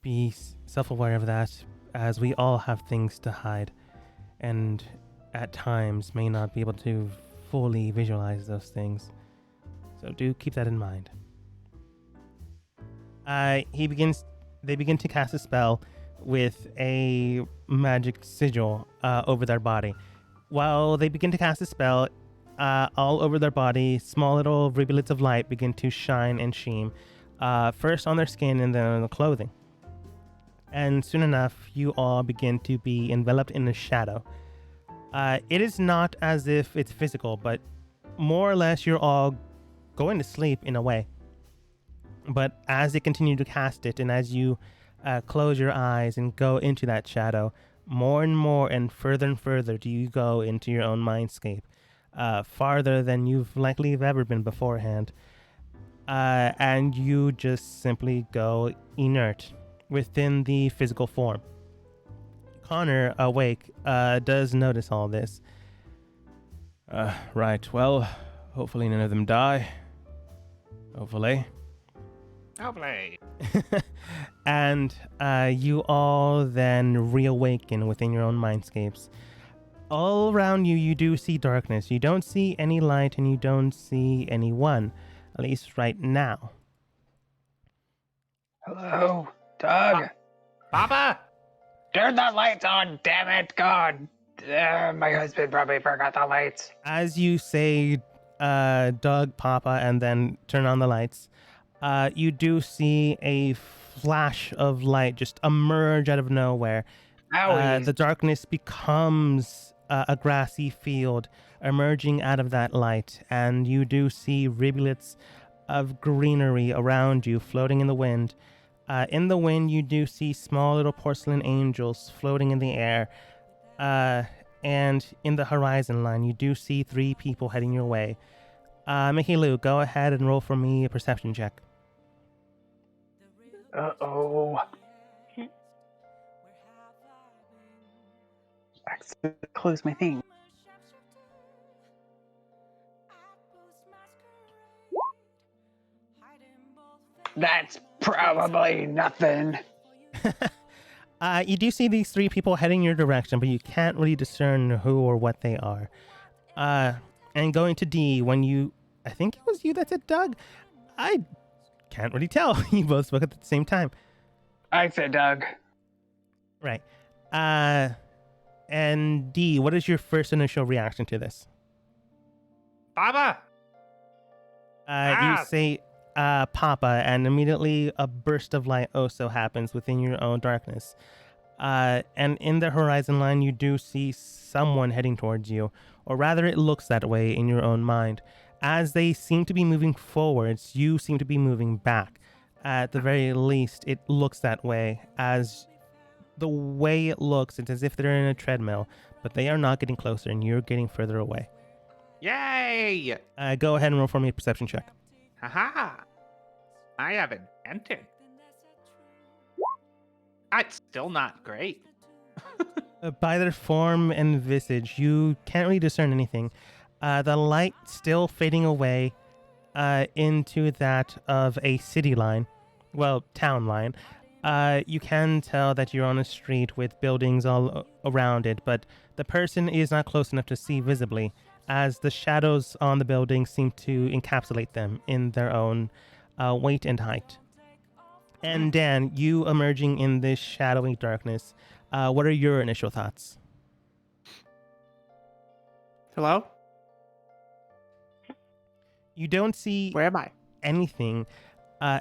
be self-aware of that, as we all have things to hide, and at times may not be able to fully visualize those things. So do keep that in mind. They begin to cast a spell with a magic sigil over their body. While they begin to cast a spell, all over their body, small little rivulets of light begin to shine and sheen. First on their skin and then on the clothing. And soon enough, you all begin to be enveloped in a shadow. It is not as if it's physical, but more or less you're all going to sleep in a way. But as they continue to cast it, and as you close your eyes and go into that shadow, more and more and further do you go into your own mindscape, farther than you've likely ever been beforehand. And you just simply go inert within the physical form. Connor, awake, does notice all this. Right, well, hopefully none of them die. Hopefully. And you all then reawaken within your own mindscapes. All around you, you do see darkness. You don't see any light and you don't see anyone, at least right now. Hello, Doug. Papa? Turn the lights on, damn it, God. My husband probably forgot the lights. As you say, Doug, Papa, and then turn on the lights, you do see a flash of light just emerge out of nowhere. The darkness becomes a grassy field emerging out of that light, and you do see rivulets of greenery around you floating in the wind. In the wind, you do see small little porcelain angels floating in the air. And in the horizon line, you do see 3 people heading your way. Mickey Lou, go ahead and roll for me a perception check. Uh-oh. I close my thing. That's probably nothing. You do see these 3 people heading your direction, but you can't really discern who or what they are. And going to D, I think it was you that said Doug? I can't really tell. You both spoke at the same time. I said Doug. Right. And D, what is your first initial reaction to this? Papa! You say, Papa, and immediately a burst of light also happens within your own darkness. And in the horizon line, you do see someone heading towards you, or rather it looks that way in your own mind. As they seem to be moving forwards, you seem to be moving back. At the very least, it looks that way. As the way it looks, it's as if they're in a treadmill, but they are not getting closer, and you're getting further away. Yay! Go ahead and roll for me a perception check. Haha! I have invented. It's still not great. By their form and visage, you can't really discern anything. The light still fading away into that of a city line, well, town line. You can tell that you're on a street with buildings all around it, but the person is not close enough to see visibly, as the shadows on the buildings seem to encapsulate them in their own weight and height. And Dan, you emerging in this shadowy darkness, what are your initial thoughts? Hello? You don't see Where am I? anything.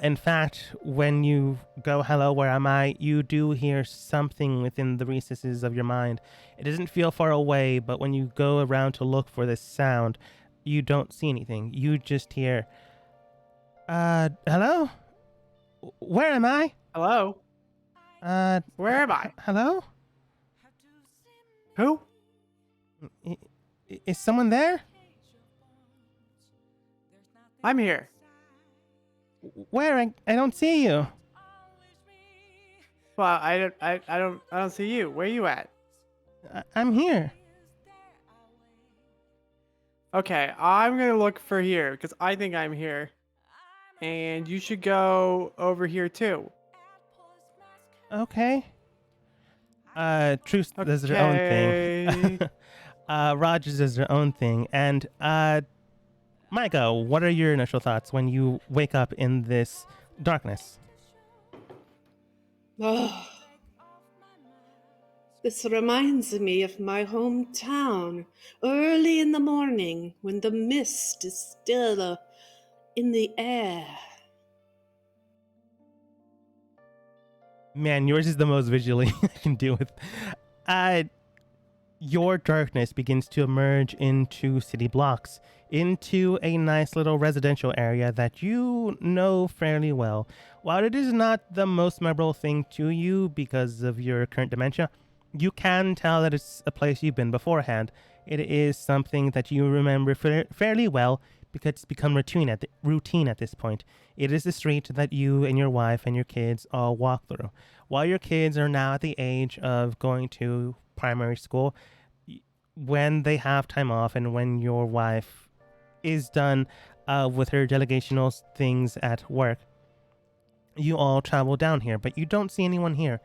In fact, when you go, hello, where am I? You do hear something within the recesses of your mind. It doesn't feel far away, but when you go around to look for this sound, you don't see anything. You just hear, hello? Where am I? Hello? Where am I? Hello? Who? Is someone there? I'm here. Where? I don't see you. Well, I don't see you. Where you at? I'm here. Okay, I'm gonna look for here because I think I'm here, and you should go over here too. Okay. Truce does her own Okay. thing. Rogers does her own thing. And, Micah, what are your initial thoughts when you wake up in this darkness? Oh, this reminds me of my hometown, early in the morning when the mist is still in the air. Man, yours is the most visually I can do with. Your darkness begins to emerge into city blocks, into a nice little residential area that you know fairly well. While it is not the most memorable thing to you because of your current dementia, you can tell that it's a place you've been beforehand. It is something that you remember fairly well because it's become routine at this point. It is the street that you and your wife and your kids all walk through. While your kids are now at the age of going to primary school, when they have time off and when your wife is done with her delegational things at work, you all travel down here, but you don't see anyone here.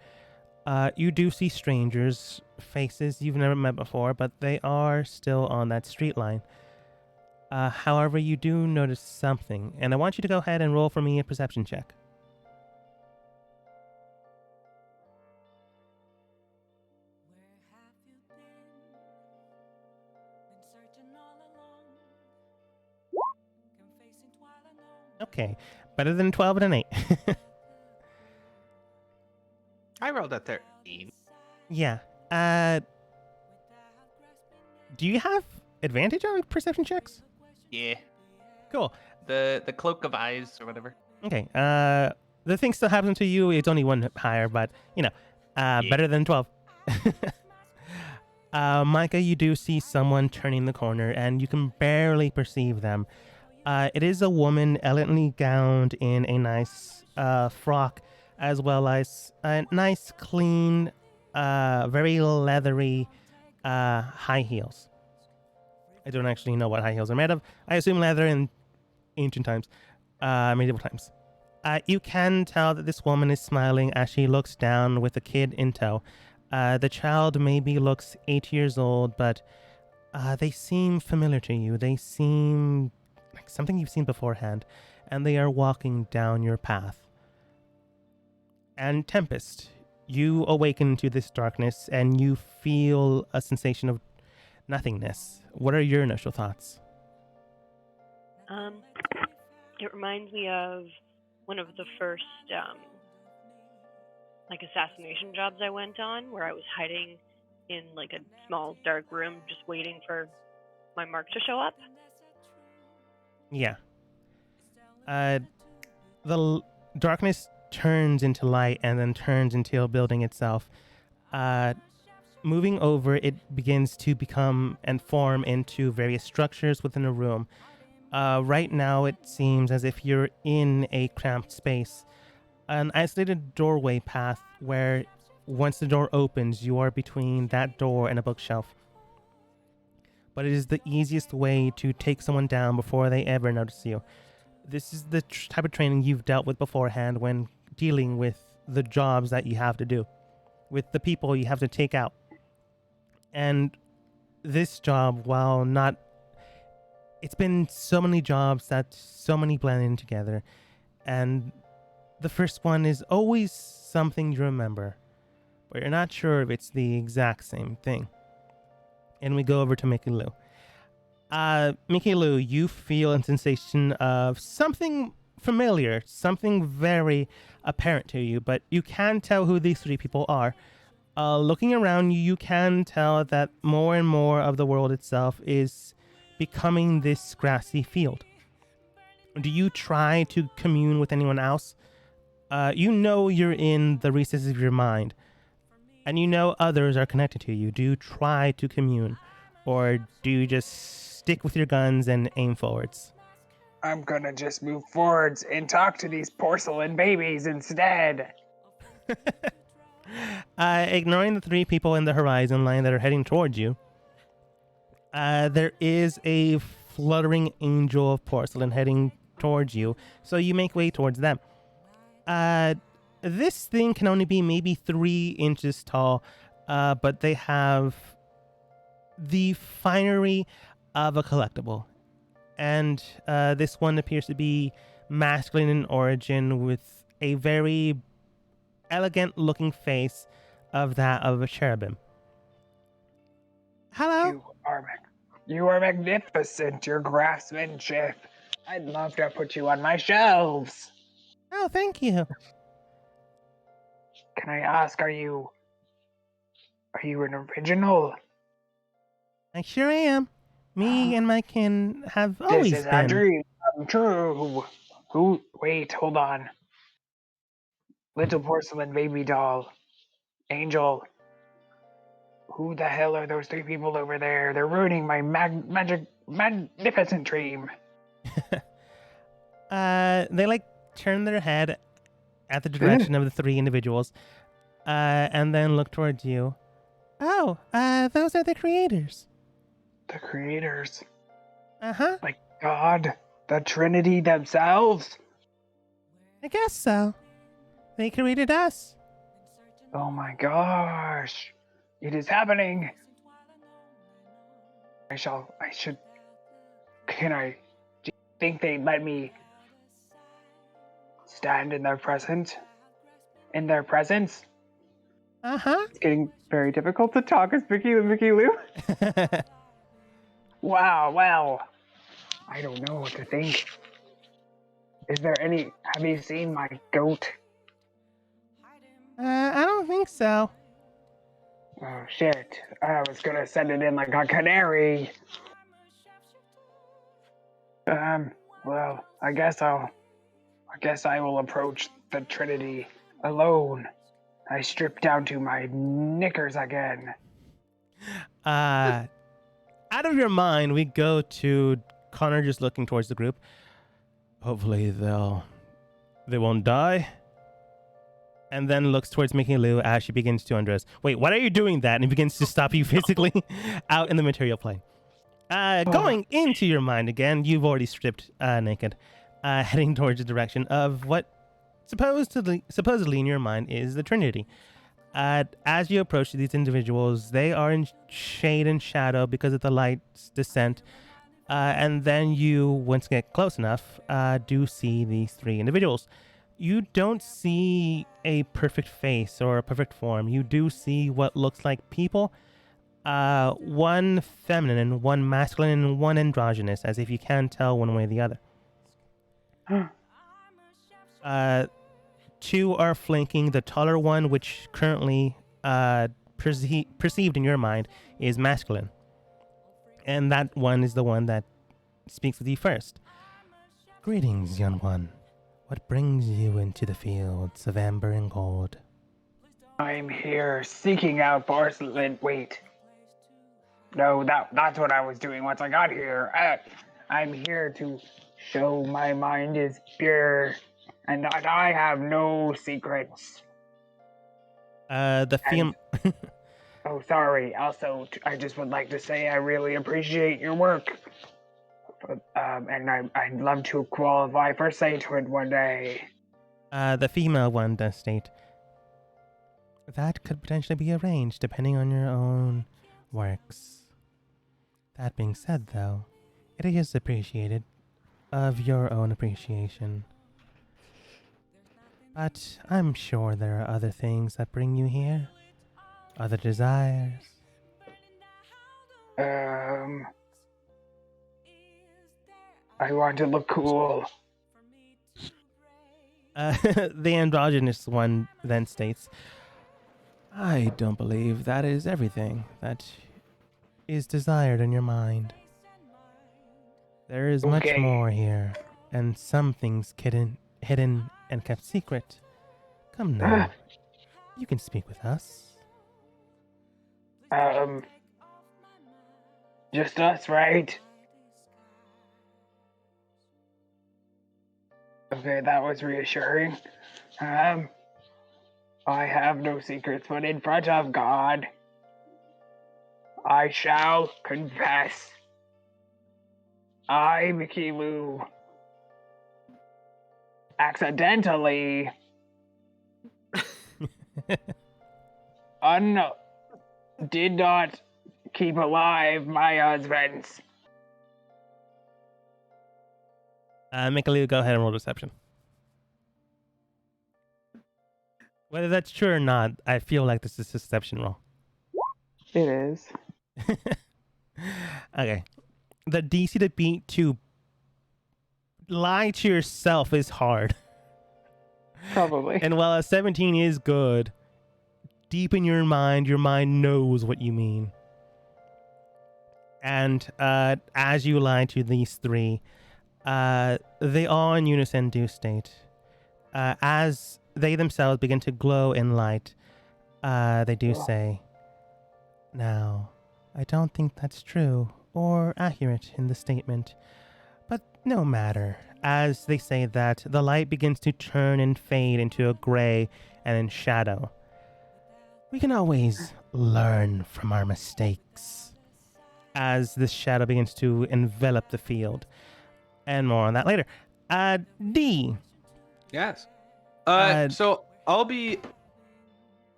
You do see strangers, faces you've never met before, but they are still on that street line. However, you do notice something, and I want you to go ahead and roll for me a perception check. Okay, better than 12 and an 8. I rolled a 13. Yeah. Do you have advantage on perception checks? Yeah. Cool. The cloak of eyes or whatever. Okay. The thing still happens to you. It's only one higher, but better than 12. Micah, you do see someone turning the corner, and you can barely perceive them. It is a woman elegantly gowned in a nice frock, as well as a nice, clean, very leathery high heels. I don't actually know what high heels are made of. I assume leather in ancient times, medieval times. You can tell that this woman is smiling as she looks down with a kid in tow. The child maybe looks 8 years old, but they seem familiar to you. They seem like something you've seen beforehand, and they are walking down your path. And Tempest, you awaken to this darkness, and you feel a sensation of nothingness. What are your initial thoughts? It reminds me of one of the first assassination jobs I went on, where I was hiding in like a small dark room just waiting for my mark to show up. Yeah. The darkness turns into light and then turns into a building itself. Moving over, it begins to become and form into various structures within a room. Right now, it seems as if you're in a cramped space, an isolated doorway path where once the door opens, you are between that door and a bookshelf. But it is the easiest way to take someone down before they ever notice you. This is the type of training you've dealt with beforehand when dealing with the jobs that you have to do, with the people you have to take out. And this job, while not... It's been so many jobs that so many blend in together. And the first one is always something you remember, but you're not sure if it's the exact same thing. And we go over to Mickey Lou. Mickey Lou, you feel a sensation of something familiar, something very apparent to you, but you can't tell who these three people are. Looking around you, you can tell that more and more of the world itself is becoming this grassy field. Do you try to commune with anyone else? You know you're in the recesses of your mind, and you know others are connected to you. Do you try to commune, or do you just stick with your guns and aim forwards? I'm gonna just move forwards and talk to these porcelain babies instead. Ignoring the three people in the horizon line that are heading towards you, there is a fluttering angel of porcelain heading towards you, so you make way towards them. This thing can only be maybe 3 inches tall, but they have the finery of a collectible. And this one appears to be masculine in origin with a very elegant looking face of that of a cherubim. Hello? You are magnificent, your craftsmanship. I'd love to put you on my shelves. Oh, thank you. Can I ask, are you an original? I sure am. Me and my kin have always This is been. a dream come true. Wait, hold on. Little porcelain baby doll. Angel. Who the hell are those 3 people over there? They're ruining my magnificent dream. They turn their head at the direction of the 3 individuals, and then look towards you. Oh, those are the creators. The creators? Uh-huh. Like God, the Trinity themselves? I guess so. They created us. Oh my gosh. It is happening. Do you think they'd let me stand in their presence? Uh-huh. It's getting very difficult to talk as Mickey Lou. Wow, well, I don't know what to think. Have you seen my goat? I don't think so. Oh shit, I was gonna send it in like a canary. Well, I guess I will approach the Trinity alone. I strip down to my knickers again. Out of your mind, we go to Connor just looking towards the group. Hopefully they won't die. And then looks towards Mickey Lou as she begins to undress. Wait, why are you doing that? And he begins to stop you physically out in the material plane. Going into your mind again, you've already stripped naked, heading towards the direction of what supposedly in your mind is the Trinity. As you approach these individuals, they are in shade and shadow because of the light's descent. And then you, once you get close enough, do see these 3 individuals. You don't see a perfect face or a perfect form. You do see what looks like people. One feminine, one masculine, and one androgynous, as if you can tell one way or the other. 2 are flanking the taller one, which currently perceived in your mind is masculine. And that one is the one that speaks with you first. Greetings, young one. What brings you into the fields of amber and gold? I'm here seeking out porcelain. Wait. No, that's what I was doing once I got here. I'm here to show my mind is pure and that I have no secrets. Oh, sorry. Also, I just would like to say I really appreciate your work. And I'd love to qualify for sainthood one day. The female one does state, that could potentially be arranged depending on your own works. That being said, though, it is appreciated of your own appreciation. But I'm sure there are other things that bring you here. Other desires. I want to look cool. The androgynous one then states, I don't believe that is everything that is desired in your mind. There is much more here, and some things hidden and kept secret. Come now, you can speak with us. Just us, right? Okay, that was reassuring. I have no secrets, but in front of God, I shall confess. I, Mickey Lou, accidentally did not keep alive my husbands. Michael, go ahead and roll deception. Whether that's true or not, I feel like this is a deception roll. It is. Okay. The DC to beat to lie to yourself is hard. Probably. And while a 17 is good, deep in your mind knows what you mean. And as you lie to these three, they all in unison do state. As they themselves begin to glow in light, they do say, "Now, I don't think that's true or accurate in the statement, but no matter." As they say that, the light begins to turn and fade into a gray and then shadow. We can always learn from our mistakes. As this shadow begins to envelop the field. And more on that later. D. Yes. So I'll be.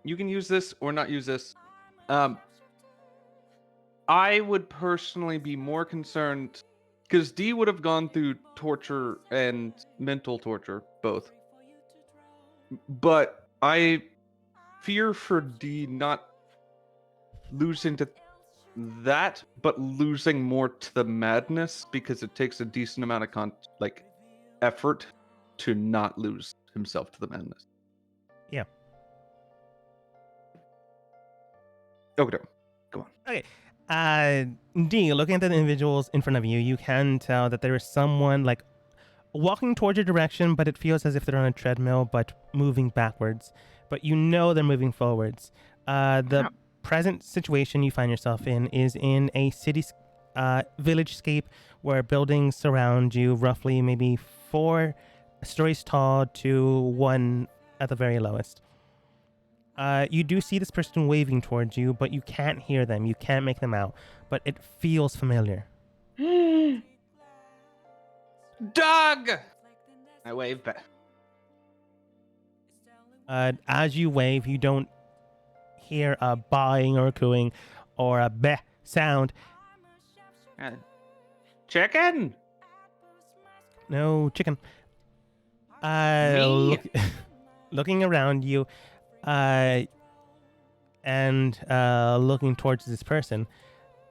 You can use this or not use this. I would personally be more concerned because D would have gone through torture and mental torture, both. But I fear for D not losing to that, but losing more to the madness because it takes a decent amount of effort to not lose himself to the madness. Yeah. Okay, go on. Okay. D, looking at the individuals in front of you, you can tell that there is someone like walking towards your direction, but it feels as if they're on a treadmill, but moving backwards. But you know they're moving forwards. The present situation you find yourself in is in a city village-scape where buildings surround you, roughly maybe 4 stories tall to 1 at the very lowest. You do see this person waving towards you, but you can't hear them. You can't make them out, but it feels familiar. Doug! I wave back. As you wave, you don't hear a baaing or cooing or a beh sound. Chicken? No chicken. Looking around you, and looking towards this person,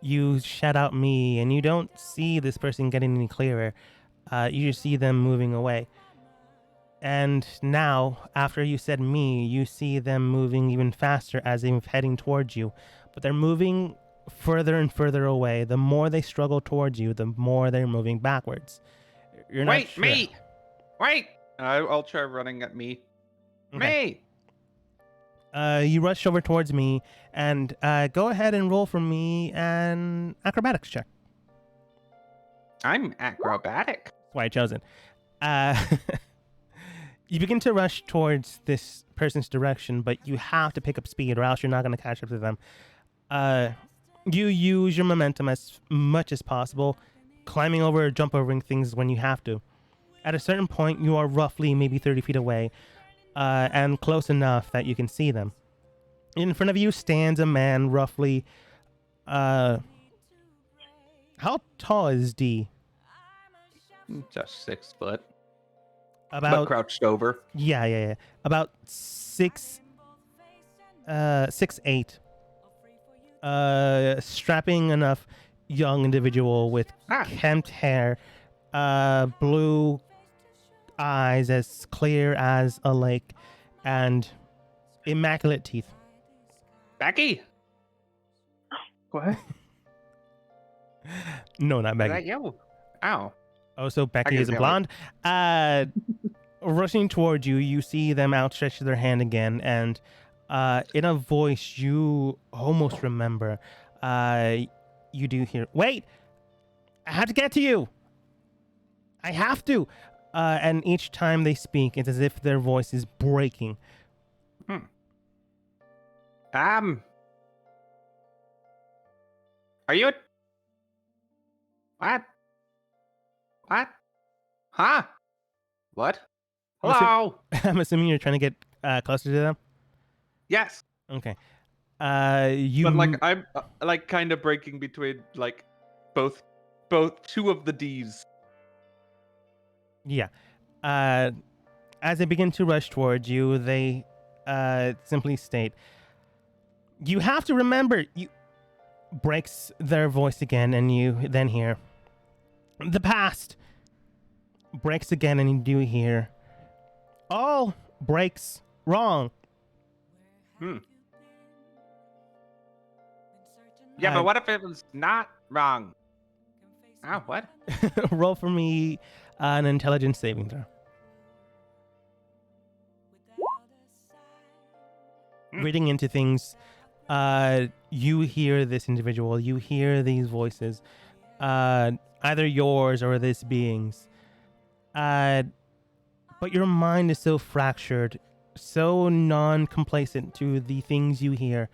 you shout out "me," and you don't see this person getting any clearer. You just see them moving away. And now, after you said "me," you see them moving even faster as they're heading towards you. But they're moving further and further away. The more they struggle towards you, the more they're moving backwards. You're not sure. Me! Wait! I'll try running at me. Okay. Me! You rush over towards me, and go ahead and roll for me an acrobatics check. I'm acrobatic. That's why I chose it. You begin to rush towards this person's direction, but you have to pick up speed or else you're not going to catch up to them. You use your momentum as much as possible, climbing over or jump over things when you have to. At a certain point, you are roughly maybe 30 feet away, and close enough that you can see them. In front of you stands a man roughly... how tall is D? Just 6 foot. About but crouched over. Yeah. About 6'8". Strapping enough young individual with kempt hair, blue eyes as clear as a lake, and immaculate teeth. Becky? What? No, not Becky. Is that you? Oh. Oh, so Becky isn't blonde? Rushing towards you, you see them outstretch their hand again, and in a voice you almost remember, you do hear, "Wait! I have to get to you! I have to!" And each time they speak, it's as if their voice is breaking. Are you? What? What? Huh? What? Hello? I'm assuming you're trying to get closer to them? Yes. Okay. But like I'm like kind of breaking between like both two of the D's. Yeah. As they begin to rush towards you, they simply state, "You have to remember." You breaks their voice again, and you then hear, "The past." Breaks again, and you do hear, "All breaks wrong." Yeah, but what if it was not wrong? Oh, what? Roll for me an intelligence saving throw. Reading into things, you hear this individual, you hear these voices, either yours or this being's. But your mind is so fractured, so non-complacent to the things you hear,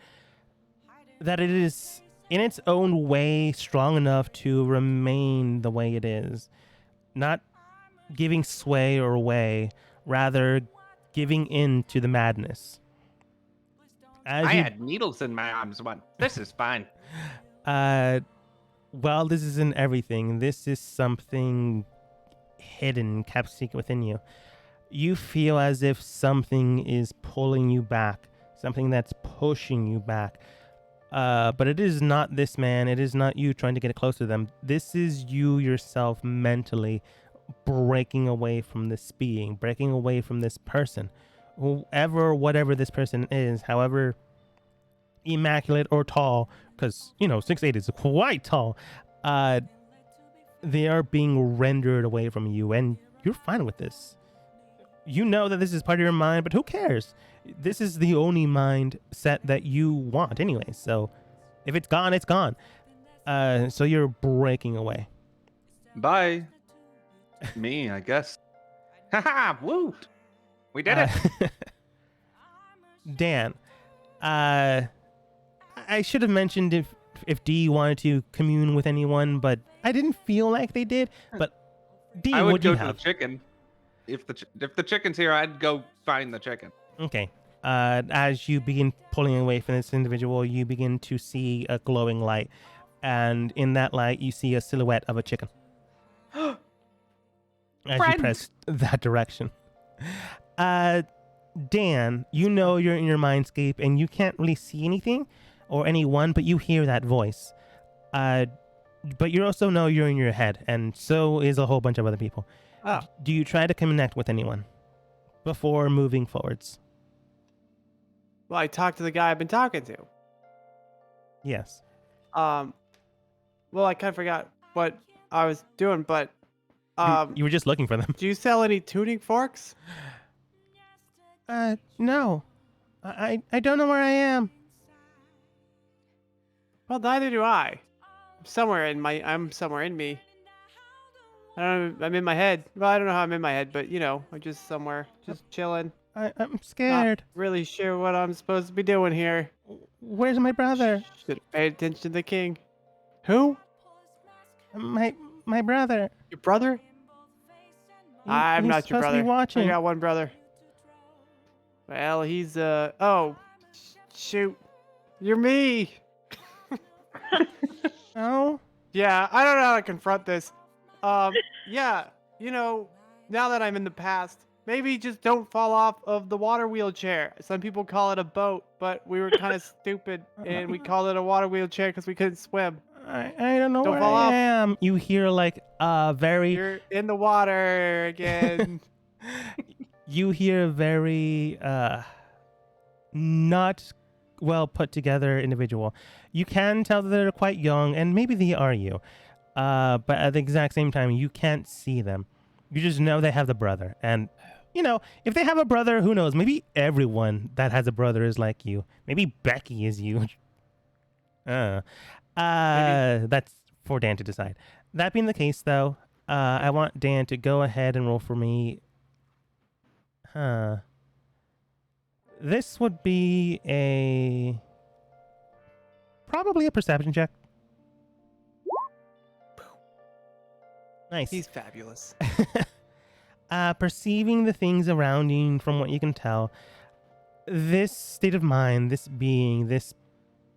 that it is in its own way strong enough to remain the way it is, not giving sway or way, rather giving in to the madness. I had needles in my arms once. This is fine. Well, this isn't everything. This is something hidden, kept secret within you. You feel as if something is pulling you back, something that's pushing you back. But it is not this man. It is not you trying to get close to them. This is you yourself mentally breaking away from this being, breaking away from this person. Whatever this person is, however immaculate or tall, because, 6'8" is quite tall, they are being rendered away from you, and you're fine with this. You know that this is part of your mind, but who cares? This is the only mind set that you want anyway, so if it's gone, it's gone. So you're breaking away. Bye. Me, I guess. Haha, woo! We did it. Dan, I should have mentioned if D wanted to commune with anyone, but I didn't feel like they did. But D, I would go to have? the chicken. If the chicken's here, I'd go find the chicken. Okay. As you begin pulling away from this individual, you begin to see a glowing light, and in that light, you see a silhouette of a chicken. As you press that direction. Dan, you know you're in your mindscape and you can't really see anything or anyone, but you hear that voice. But you also know you're in your head, and so is a whole bunch of other people. Oh. Do you try to connect with anyone before moving forwards? Well, I talked to the guy I've been talking to. Yes. Well, I kind of forgot what I was doing, but you were just looking for them. Do you sell any tuning forks? No. I don't know where I am. Well, neither do I. I'm somewhere in me. I don't know, I'm in my head. Well, I don't know how I'm in my head, but I'm just somewhere, just chilling. I'm scared. Not really sure what I'm supposed to be doing here. Where's my brother? Should have paid attention to the king. Who? My brother. Your brother? I'm not your brother. I got one brother. Well, he's oh, shoot, you're me. Oh. Yeah, I don't know how to confront this. Yeah, now that I'm in the past, maybe just don't fall off of the water wheelchair. Some people call it a boat, but we were kind of stupid and we called it a water wheelchair because we couldn't swim. I don't know where I am. You hear like You're in the water again. You hear a very not well put together individual. You can tell that they're quite young, and maybe they are you. But at the exact same time, you can't see them. You just know they have the brother. And, if they have a brother, who knows? Maybe everyone that has a brother is like you. Maybe Becky is you. That's for Dan to decide. That being the case, though, I want Dan to go ahead and roll for me. This would be probably a perception check. Nice. He's fabulous. Perceiving the things around you from what you can tell, this state of mind, this being, this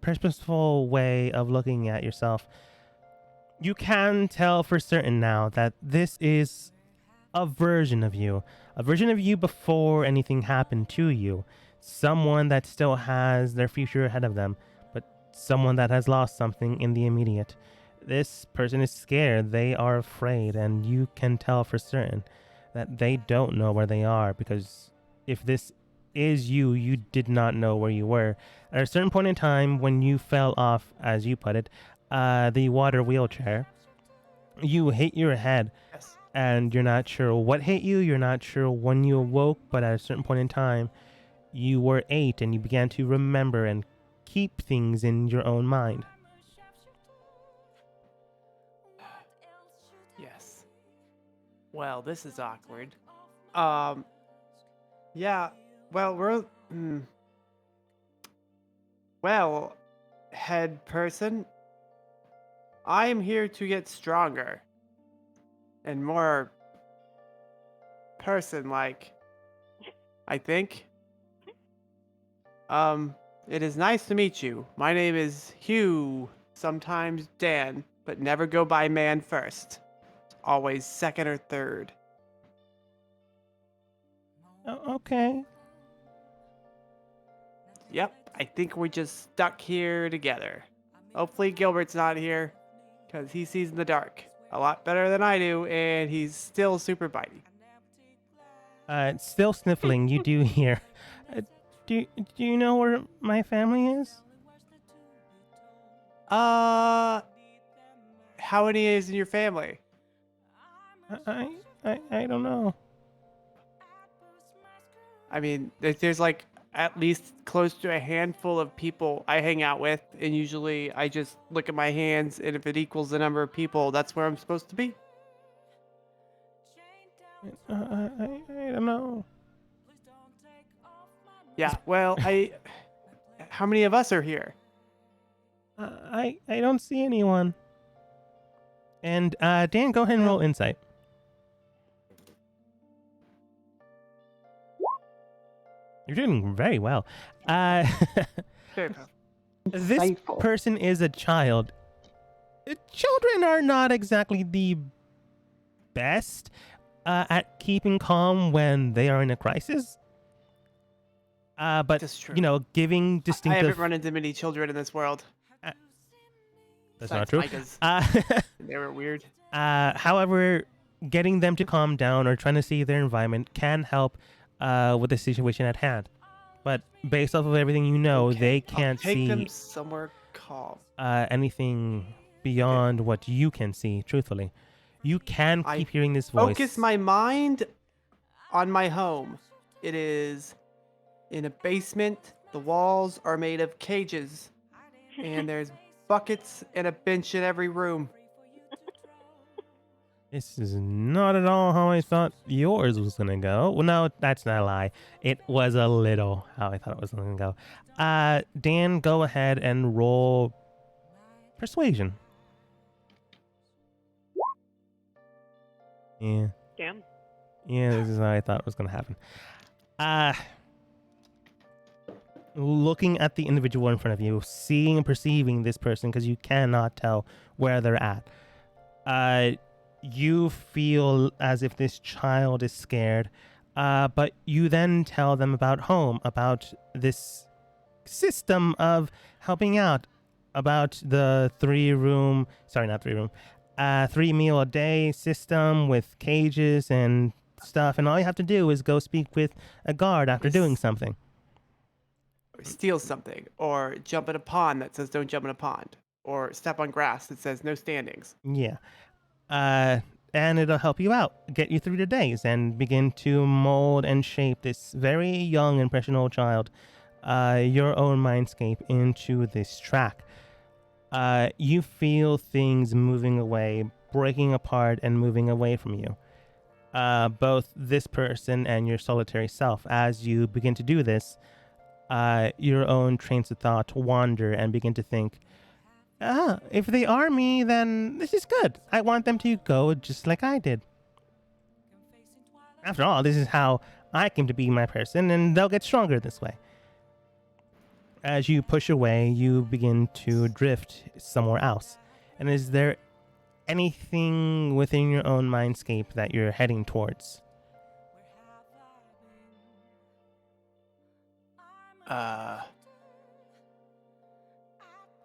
purposeful way of looking at yourself, you can tell for certain now that this is a version of you before anything happened to you. Someone that still has their future ahead of them, but someone that has lost something in the immediate. This person is scared, they are afraid, and you can tell for certain that they don't know where they are, because if this is you, you did not know where you were. At a certain point in time, when you fell off, as you put it, the water wheelchair, you hit your head. Yes. And you're not sure what hit you, you're not sure when you awoke, but at a certain point in time, you were 8 and you began to remember and keep things in your own mind. Yes. Well, this is awkward. Yeah. Well, Well, head person, I am here to get stronger and more person-like, I think. It is nice to meet you. My name is Hugh, sometimes Dan, but never go by man first. Always second or third. Oh, okay. Yep, I think we're just stuck here together. Hopefully Gilbert's not here, because he sees in the dark a lot better than I do, and he's still super bitey. Still sniffling, you do hear. Do you know where my family is? How many is in your family? I don't know. I mean, there's like at least close to a handful of people I hang out with, and usually I just look at my hands, and if it equals the number of people, that's where I'm supposed to be. I don't know. Yeah, well, how many of us are here? I don't see anyone. And Dan, go ahead and roll insight. You're doing very well. This person is a child. Children are not exactly the best at keeping calm when they are in a crisis. But, you know, giving distinctive... I haven't run into many children in this world. That's not true. They were weird. However, getting them to calm down or trying to see their environment can help with the situation at hand. But based off of everything you know, they can't take them see somewhere calm. anything beyond what you can see, truthfully. You can keep hearing this voice. Focus my mind on my home. It is in a basement. The walls are made of cages. And there's buckets and a bench in every room. This is not at all how I thought yours was going to go. Well, no, that's not a lie. It was a little how I thought it was going to go. Dan, go ahead and roll persuasion. Yeah. Damn. Yeah, this is how I thought it was going to happen. Looking at the individual in front of you, seeing and perceiving this person, because you cannot tell where they're at. You feel as if this child is scared, but you then tell them about home, about this system of helping out, about the 3 meal a day system with cages and stuff, and all you have to do is go speak with a guard after doing something. Or steal something, or jump in a pond that says don't jump in a pond, or step on grass that says no standings. Yeah. And it'll help you out, get you through the days, and begin to mold and shape this very young, impressionable child, your own mindscape into this track. You feel things moving away, breaking apart, and moving away from you. Both this person and your solitary self. As you begin to do this, your own trains of thought wander and begin to think, if they are me, then this is good. I want them to go just like I did. After all, this is how I came to be my person, and they'll get stronger this way. As you push away, you begin to drift somewhere else. And is there anything within your own mindscape that you're heading towards? I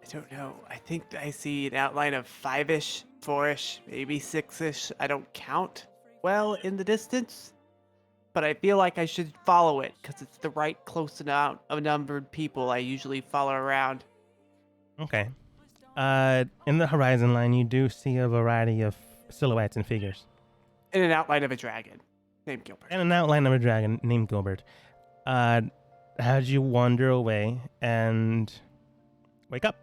don't know. I think I see an outline of 5-ish, 4-ish, maybe 6-ish. I don't count well in the distance, but I feel like I should follow it because it's the right close amount of numbered people I usually follow around. Okay. In the horizon line, you do see a variety of silhouettes and figures. And an outline of a dragon named Gilbert. And an outline of a dragon named Gilbert. As you wander away and wake up,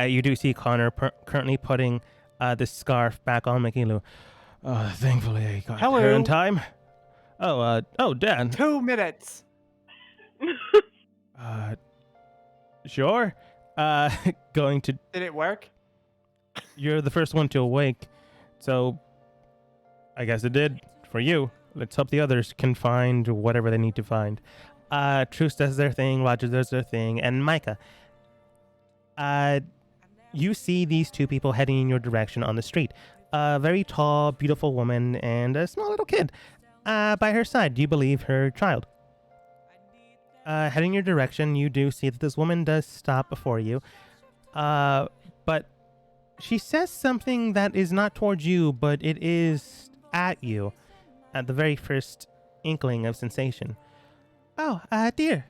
you do see Connor currently putting the scarf back on Mikilu. Thankfully, I got here in time. Oh, Dan. 2 minutes. Sure. Going to... Did it work? You're the first one to awake, so I guess it did for you. Let's hope the others can find whatever they need to find. Truce does their thing, Roger does their thing, and Micah. You see these two people heading in your direction on the street. A very tall, beautiful woman and a small little kid by her side. Do you believe her child? Heading your direction, you do see that this woman does stop before you. But she says something that is not towards you, but it is at you at the very first inkling of sensation. Oh, dear.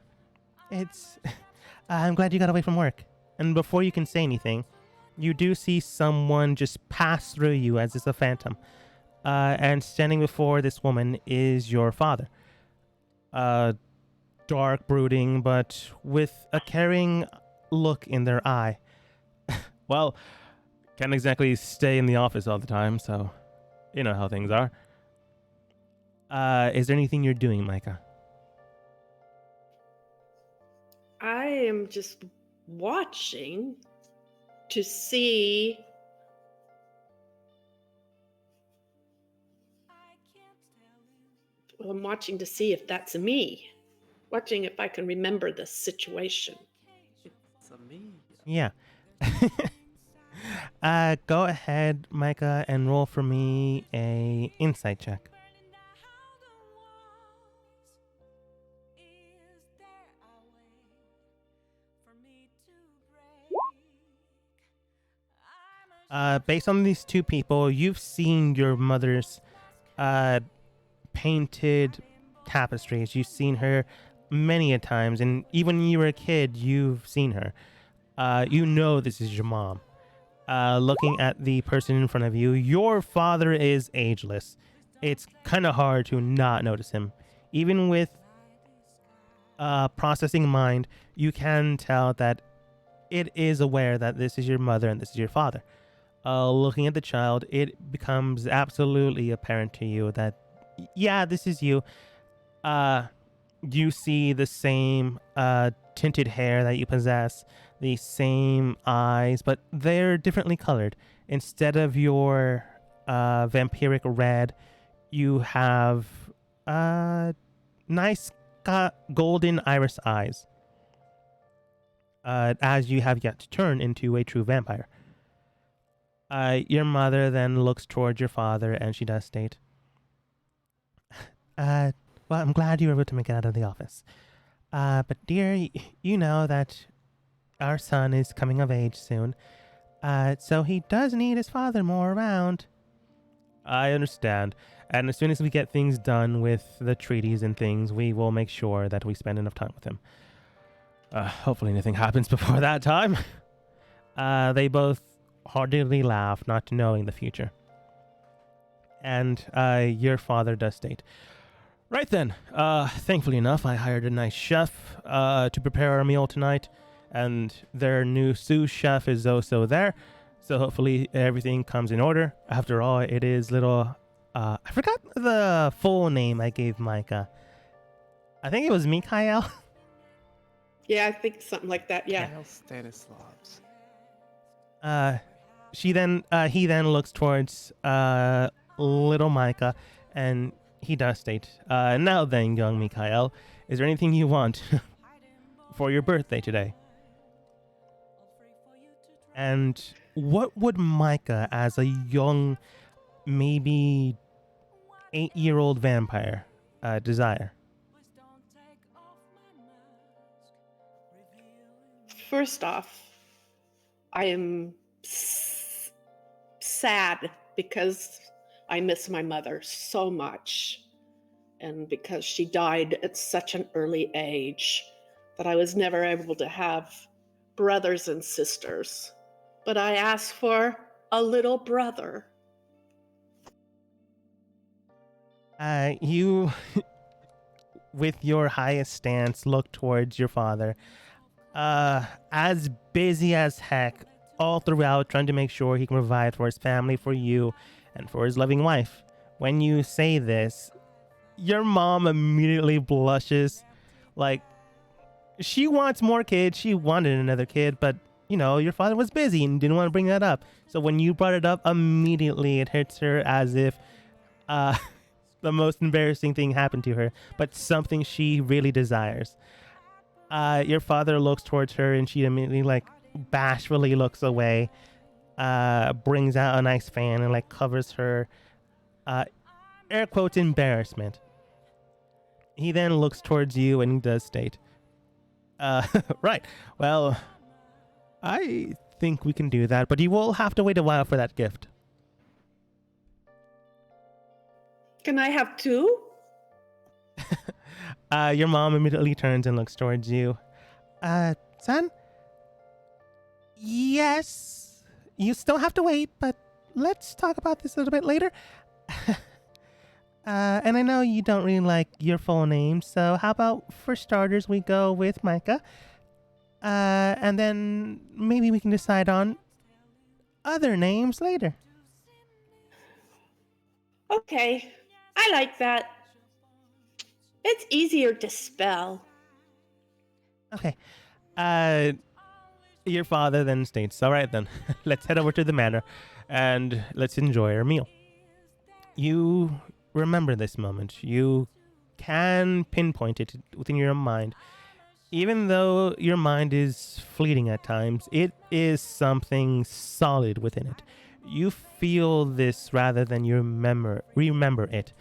It's... I'm glad you got away from work. And before you can say anything, you do see someone just pass through you as it's a phantom. And standing before this woman is your father. Dark, brooding, but with a caring look in their eye. Well, can't exactly stay in the office all the time, so you know how things are. Is there anything you're doing, Micah? I am just watching to see I'm watching to see if that's me. Watching if I can remember the situation. It's a me. Yeah. Go ahead, Micah, and roll for me a insight check. Based on these two people, you've seen your mother's painted tapestries. You've seen her many a times, and even when you were a kid, you've seen her. You know this is your mom. Looking at the person in front of you, your father is ageless. It's kind of hard to not notice him. Even with processing mind, you can tell that it is aware that this is your mother and this is your father. Looking at the child, it becomes absolutely apparent to you that, yeah, this is you. You see the same tinted hair that you possess, the same eyes, but they're differently colored. Instead of your vampiric red, you have nice golden iris eyes, as you have yet to turn into a true vampire. Your mother then looks towards your father, and she does state, well, I'm glad you were able to make it out of the office. But dear, you know that our son is coming of age soon. So he does need his father more around. I understand. And as soon as we get things done with the treaties and things, we will make sure that we spend enough time with him. Hopefully nothing happens before that time. They both heartily laugh, not knowing the future. And your father does state, right then, thankfully enough, I hired a nice chef to prepare our meal tonight, and their new sous chef is also there, so hopefully everything comes in order. After all, it is little, I forgot the full name I gave Micah. I think it was Mikhail. Yeah, I think something like that. Yeah. Kyle Stanislavs. He then looks towards little Micah, and he does state, "Now then, young Mikhail, is there anything you want for your birthday today?" And what would Micah, as a young, maybe 8-year-old vampire, desire? First off, I am sad because I miss my mother so much, and because she died at such an early age that I was never able to have brothers and sisters. But I asked for a little brother. You, with your highest stance, look towards your father. As busy as heck, all throughout, trying to make sure he can provide for his family, for you, and for his loving wife. When you say this, your mom immediately blushes. Like, she wants more kids. She wanted another kid, but, you know, your father was busy and didn't want to bring that up. So when you brought it up, immediately it hits her as if the most embarrassing thing happened to her, but something she really desires. Your father looks towards her, and she immediately, like, bashfully looks away, brings out a nice fan and, like, covers her, air quotes, embarrassment. He then looks towards you and does state, right, well, I think we can do that, but you will have to wait a while for that gift. Can I have two? Your mom immediately turns and looks towards you. Son? Yes, you still have to wait, but let's talk about this a little bit later. And I know you don't really like your full name, so how about, for starters, we go with Micah? And then maybe we can decide on other names later. Okay, I like that. It's easier to spell. Okay. Your father then states, all right then, let's head over to the manor and let's enjoy our meal. You remember this moment. You can pinpoint it within your mind. Even though your mind is fleeting at times, it is something solid within it. You feel this rather than you remember it.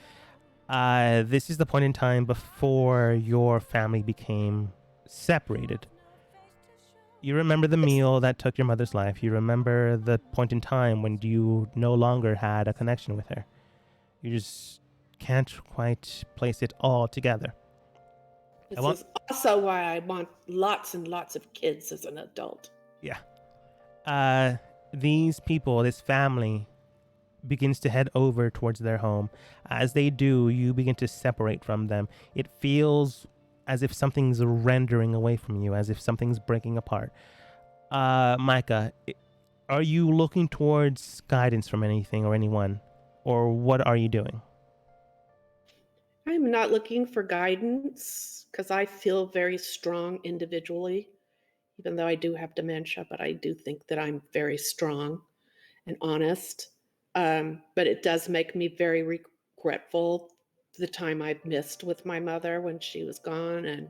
This is the point in time before your family became separated. You remember the meal that took your mother's life. You remember the point in time when you no longer had a connection with her. You just can't quite place it all together. This is also why I want lots and lots of kids as an adult. Yeah. These people, this family, begins to head over towards their home. As they do, you begin to separate from them. It feels as if something's rendering away from you, as if something's breaking apart. Micah, are you looking towards guidance from anything or anyone? Or what are you doing? I'm not looking for guidance because I feel very strong individually, even though I do have dementia, but I do think that I'm very strong and honest. But it does make me very regretful the time I've missed with my mother when she was gone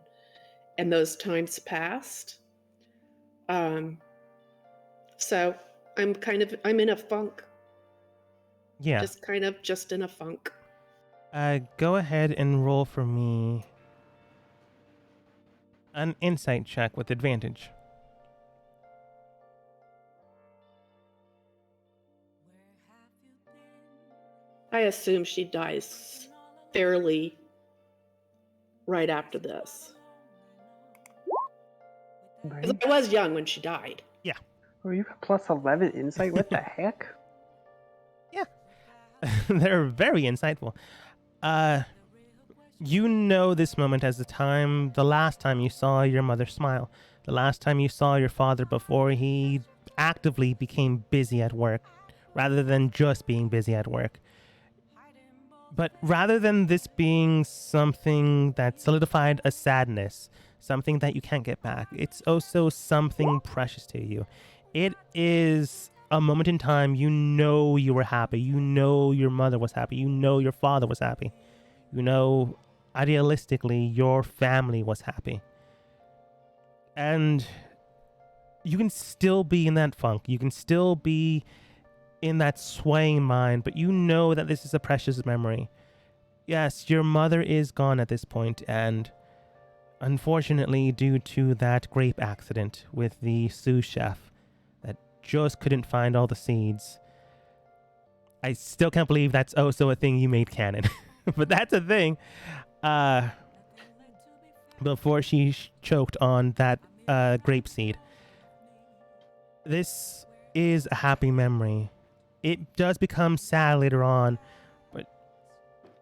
and those times passed. So I'm in a funk. Yeah. Just in a funk. Go ahead and roll for me an insight check with advantage. I assume she dies fairly right after this. Right. I was young when she died. Yeah. Oh, you got plus 11 insight? What the heck? Yeah. They're very insightful. You know this moment as the last time you saw your mother smile. The last time you saw your father before he actively became busy at work, rather than just being busy at work. But rather than this being something that solidified a sadness, something that you can't get back. It's also something precious to you. It is a moment in time you know you were happy. You know your mother was happy. You know your father was happy. You know, idealistically, your family was happy. And you can still be in that funk. You can still be in that swaying mind, but you know that this is a precious memory. Yes, your mother is gone at this point, and unfortunately, due to that grape accident with the sous chef that just couldn't find all the seeds, I still can't believe that's also a thing you made canon. But that's a thing. Before she choked on that grape seed. This is a happy memory. It does become sad later on, but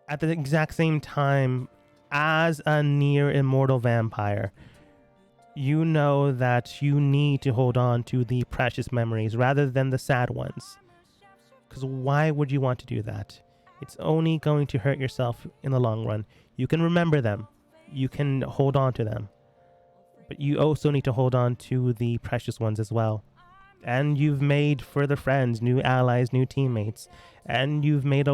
at the exact same time, as a near immortal vampire, you know that you need to hold on to the precious memories rather than the sad ones. Because why would you want to do that? It's only going to hurt yourself in the long run. You can remember them. You can hold on to them. But you also need to hold on to the precious ones as well. And you've made further friends, new allies, new teammates. And you've made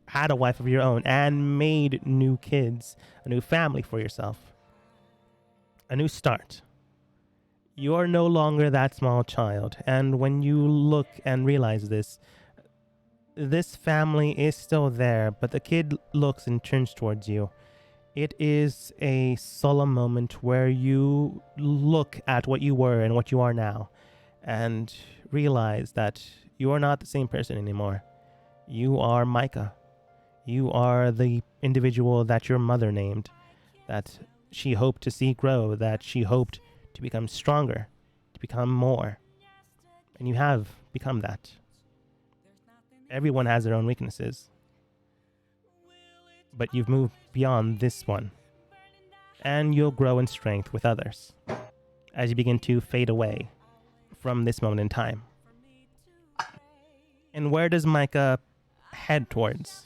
had a wife of your own, and made new kids, a new family for yourself. A new start. You are no longer that small child. And when you look and realize this family is still there, but the kid looks and turns towards you. It is a solemn moment where you look at what you were and what you are now and realize that you are not the same person anymore. You are Micah. You are the individual that your mother named, that she hoped to see grow, that she hoped to become stronger, to become more. And you have become that. Everyone has their own weaknesses. But you've moved beyond this one. And you'll grow in strength with others as you begin to fade away from this moment in time. And where does Micah head towards?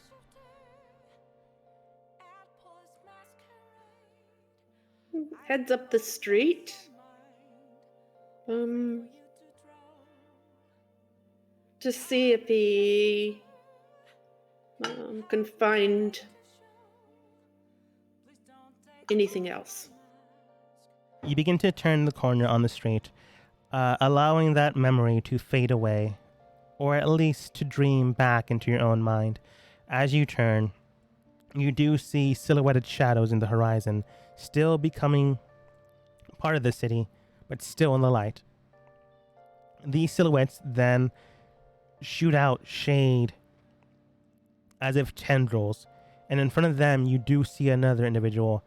Heads up the street. To see if he can find anything else. You begin to turn the corner on the street, allowing that memory to fade away, or at least to dream back into your own mind. As you turn, you do see silhouetted shadows in the horizon, still becoming part of the city, but still in the light. These silhouettes then shoot out shade as if tendrils, and in front of them you do see another individual,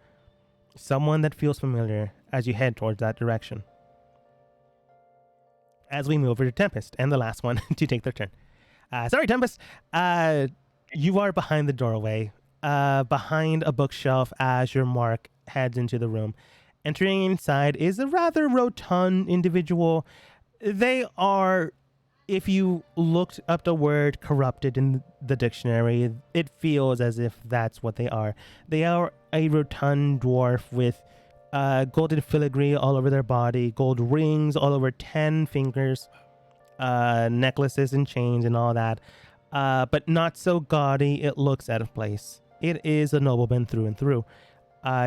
someone that feels familiar as you head towards that direction. As we move over to Tempest, and the last one to take their turn. Sorry, Tempest. You are behind the doorway, behind a bookshelf as your mark heads into the room. Entering inside is a rather rotund individual. They are, if you looked up the word corrupted in the dictionary, it feels as if that's what they are. They are a rotund dwarf with golden filigree all over their body, gold rings all over 10 fingers, necklaces and chains and all that. But not so gaudy, it looks out of place. It is a nobleman through and through.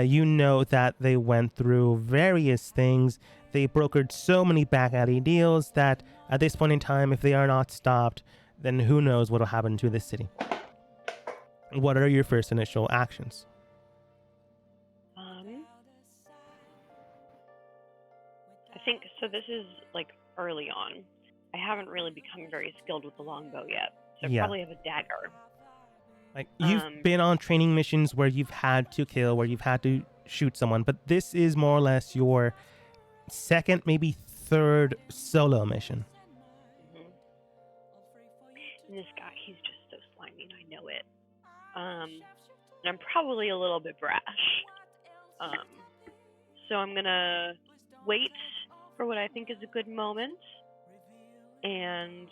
You know that they went through various things. They brokered so many back alley deals that at this point in time, if they are not stopped, then who knows what will happen to this city. What are your first initial actions? I think, so this is like early on. I haven't really become very skilled with the longbow yet. So I probably have a dagger. Like, you've been on training missions where you've had to kill, where you've had to shoot someone, but this is more or less your second, maybe third solo mission. Mm-hmm. And this guy, he's just so slimy, and I know it. And I'm probably a little bit brash. So I'm gonna wait for what I think is a good moment, and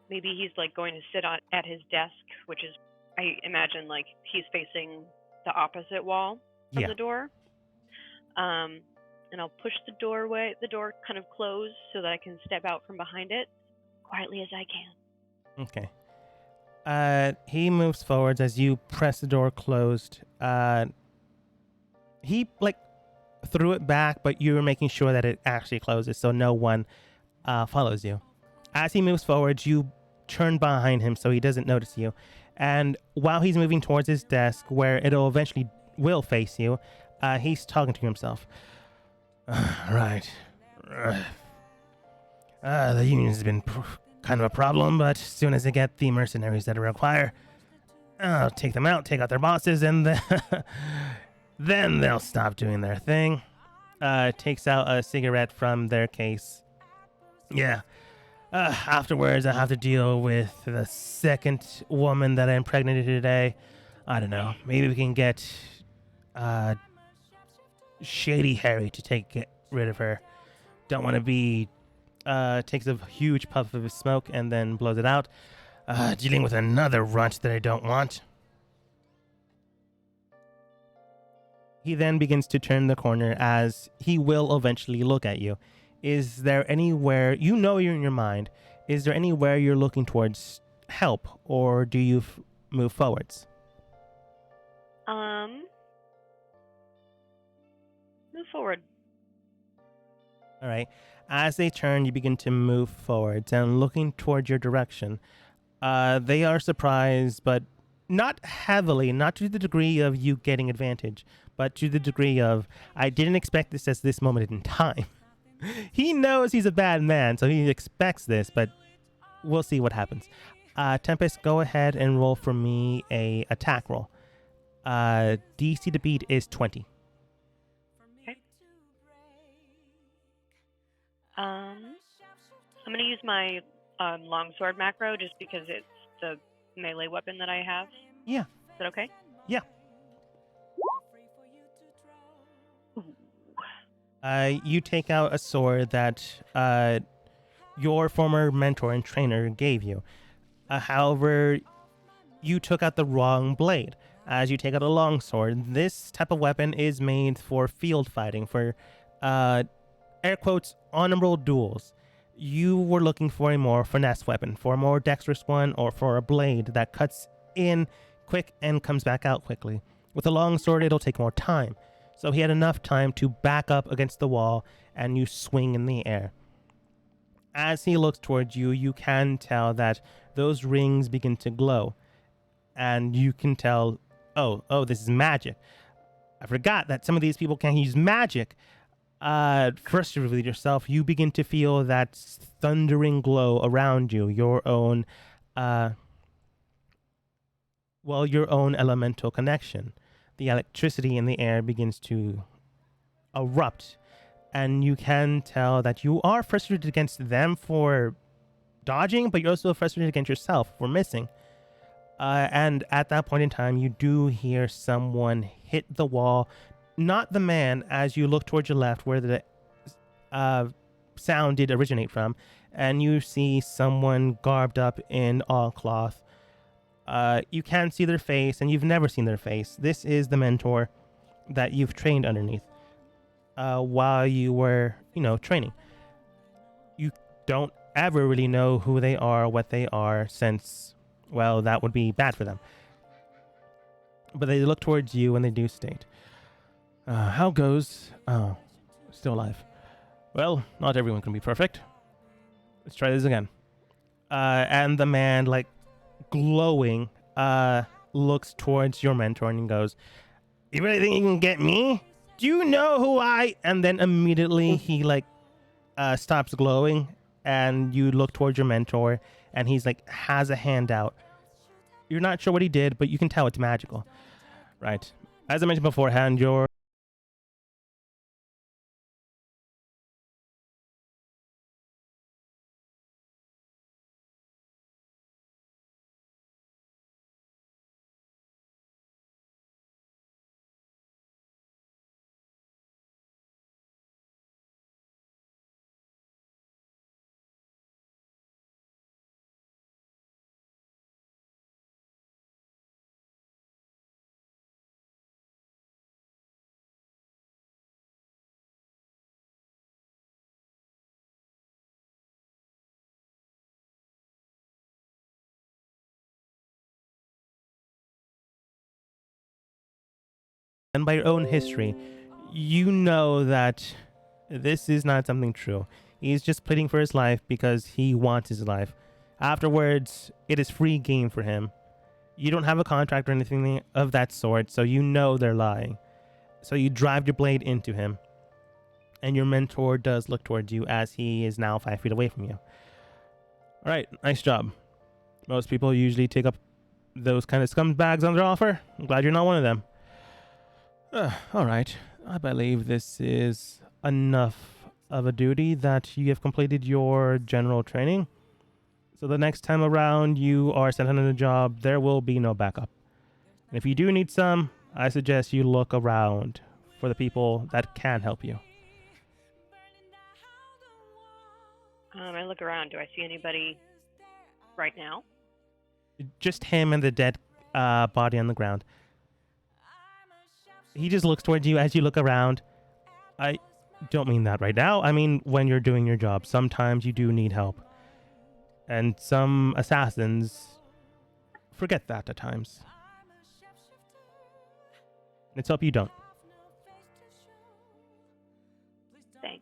maybe he's like going to sit at his desk, which is, I imagine, like he's facing the opposite wall from the door. And I'll push the door kind of closed so that I can step out from behind it quietly as I can. Okay. He moves forwards as you press the door closed. He threw it back, but you were making sure that it actually closes so no one follows you. As he moves forward, you turn behind him so he doesn't notice you. And while he's moving towards his desk, where it'll eventually will face you, he's talking to himself. Right. The union's been kind of a problem, but as soon as they get the mercenaries that it require, I'll take them out, take out their bosses, and then they'll stop doing their thing. Takes out a cigarette from their case. Yeah. Afterwards, I have to deal with the second woman that I impregnated today. I don't know. Maybe we can get Shady Harry to get rid of her. Don't want to be... takes a huge puff of his smoke and then blows it out. Dealing with another runt that I don't want. He then begins to turn the corner as he will eventually look at you. Is there anywhere, you're in your mind, is there anywhere you're looking towards help, or do you move forwards? Move forward. All right. As they turn, you begin to move forwards and looking towards your direction. They are surprised, but not heavily, not to the degree of you getting advantage, but to the degree of, I didn't expect this at this moment in time. He knows he's a bad man, so he expects this, but we'll see what happens. Tempest, go ahead and roll for me a attack roll. DC to beat is 20. Okay. I'm going to use my longsword macro just because it's the melee weapon that I have. Yeah. Is that okay? Yeah. You take out a sword that your former mentor and trainer gave you. However, you took out the wrong blade. As you take out a longsword, this type of weapon is made for field fighting, for air quotes, honorable duels. You were looking for a more finesse weapon, for a more dexterous one, or for a blade that cuts in quick and comes back out quickly. With a longsword, it'll take more time. So he had enough time to back up against the wall and you swing in the air. As he looks towards you, you can tell that those rings begin to glow. And you can tell, oh, this is magic. I forgot that some of these people can use magic. Frustrated with yourself, you begin to feel that thundering glow around you, your own elemental connection. The electricity in the air begins to erupt, and you can tell that you are frustrated against them for dodging, but you're also frustrated against yourself for missing. And at that point in time, you do hear someone hit the wall. Not the man, as you look towards your left where the sound did originate from, and you see someone garbed up in all cloth. You can't see their face, and you've never seen their face. This is the mentor that you've trained underneath while you were, training. You don't ever really know who they are, what they are, since, well, that would be bad for them. But they look towards you and they do state, how goes? Oh, still alive. Well, not everyone can be perfect. Let's try this again. And the man, glowing, looks towards your mentor and goes, you really think you can get me? Do you know who I... And then immediately he, stops glowing, and you look towards your mentor, and he's, has a hand out. You're not sure what he did, but you can tell it's magical. Right. As I mentioned beforehand, your and by your own history, you know that this is not something true. He's just pleading for his life because he wants his life. Afterwards, it is free game for him. You don't have a contract or anything of that sort, so you know they're lying. So you drive your blade into him, and your mentor does look towards you as he is now 5 feet away from you. All right, nice job. Most people usually take up those kind of scumbags on their offer. I'm glad you're not one of them. All right, I believe this is enough of a duty that you have completed your general training. So the next time around you are sent on a job, there will be no backup. And if you do need some, I suggest you look around for the people that can help you. I look around. Do I see anybody right now? Just him and the dead body on the ground. He just looks towards you as you look around. I don't mean that right now. I mean when you're doing your job. Sometimes you do need help. And some assassins forget that at times. Let's hope you don't. Thanks.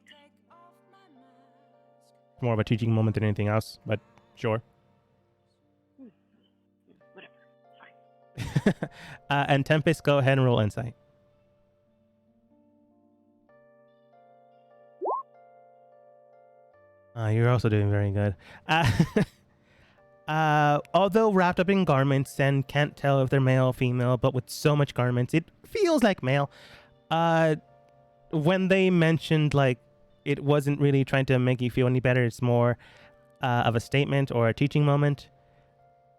More of a teaching moment than anything else, but sure. Whatever. Fine. And Tempest, go ahead and roll insight. You're also doing very good. Although wrapped up in garments and can't tell if they're male or female, but with so much garments, it feels like male. When they mentioned like it wasn't really trying to make you feel any better, it's more of a statement or a teaching moment.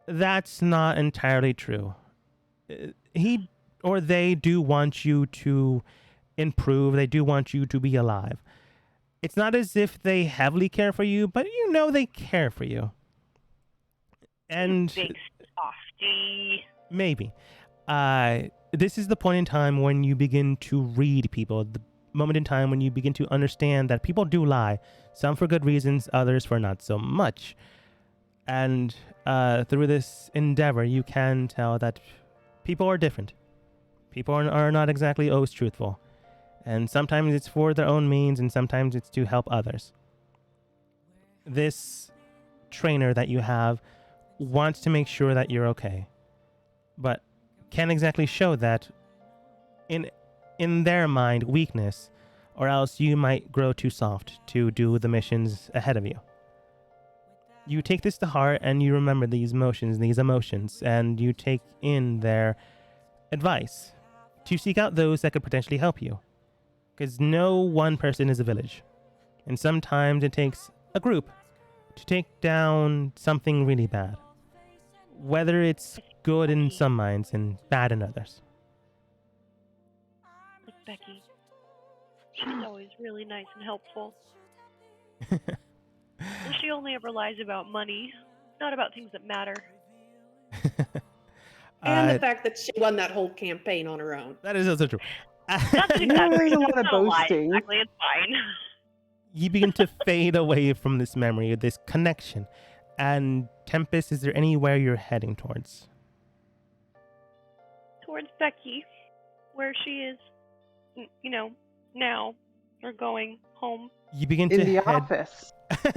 That's not entirely true. He or they do want you to improve. They do want you to be alive. It's not as if they heavily care for you, but you know they care for you. And big softy. Maybe. This is the point in time when you begin to read people. The moment in time when you begin to understand that people do lie. Some for good reasons, others for not so much. And through this endeavor, you can tell that people are different. People are not exactly always truthful. And sometimes it's for their own means, and sometimes it's to help others. This trainer that you have wants to make sure that you're okay, but can't exactly show that in their mind weakness, or else you might grow too soft to do the missions ahead of you. You take this to heart and you remember these emotions, and you take in their advice to seek out those that could potentially help you. Because no one person is a village. And sometimes it takes a group to take down something really bad. Whether it's good in some minds and bad in others. Like Becky. She's always really nice and helpful. And she only ever lies about money, not about things that matter. And the fact that she won that whole campaign on her own. That is also true. That's exactly. There's a lot of boasting. Exactly, it's fine. You begin to fade away from this memory, this connection. And Tempest, is there anywhere you're heading towards? Towards Becky, where she is, now, or going home. You begin in to the head... office.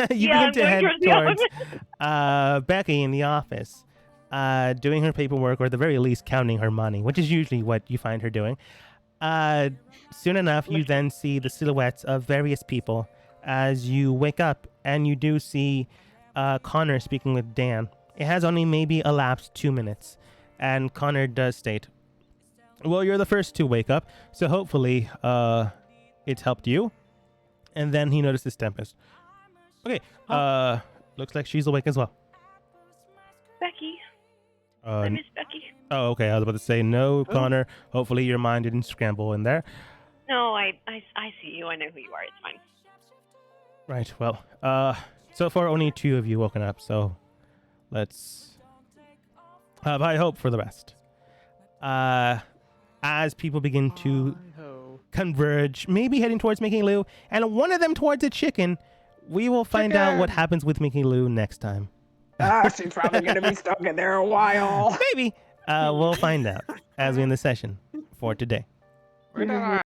Begin to head towards Becky in the office, doing her paperwork, or at the very least counting her money, which is usually what you find her doing. Soon enough, you then see the silhouettes of various people as you wake up, and you do see Connor speaking with Dan. It has only maybe elapsed 2 minutes, and Connor does state, well, you're the first to wake up, so hopefully it's helped you. And then he notices Tempest. Okay, looks like she's awake as well. Becky. I miss Becky. Oh, okay. I was about to say, no, Connor. Hopefully your mind didn't scramble in there. No, I see you. I know who you are. It's fine. Right. Well, so far only 2 of you woken up, so let's have high hope for the rest. As people begin to converge, maybe heading towards Mickey Lou, and one of them towards a chicken, we will find out what happens with Mickey Lou next time. She's probably going to be stuck in there a while. Maybe. We'll find out as we end the session for today. Where did I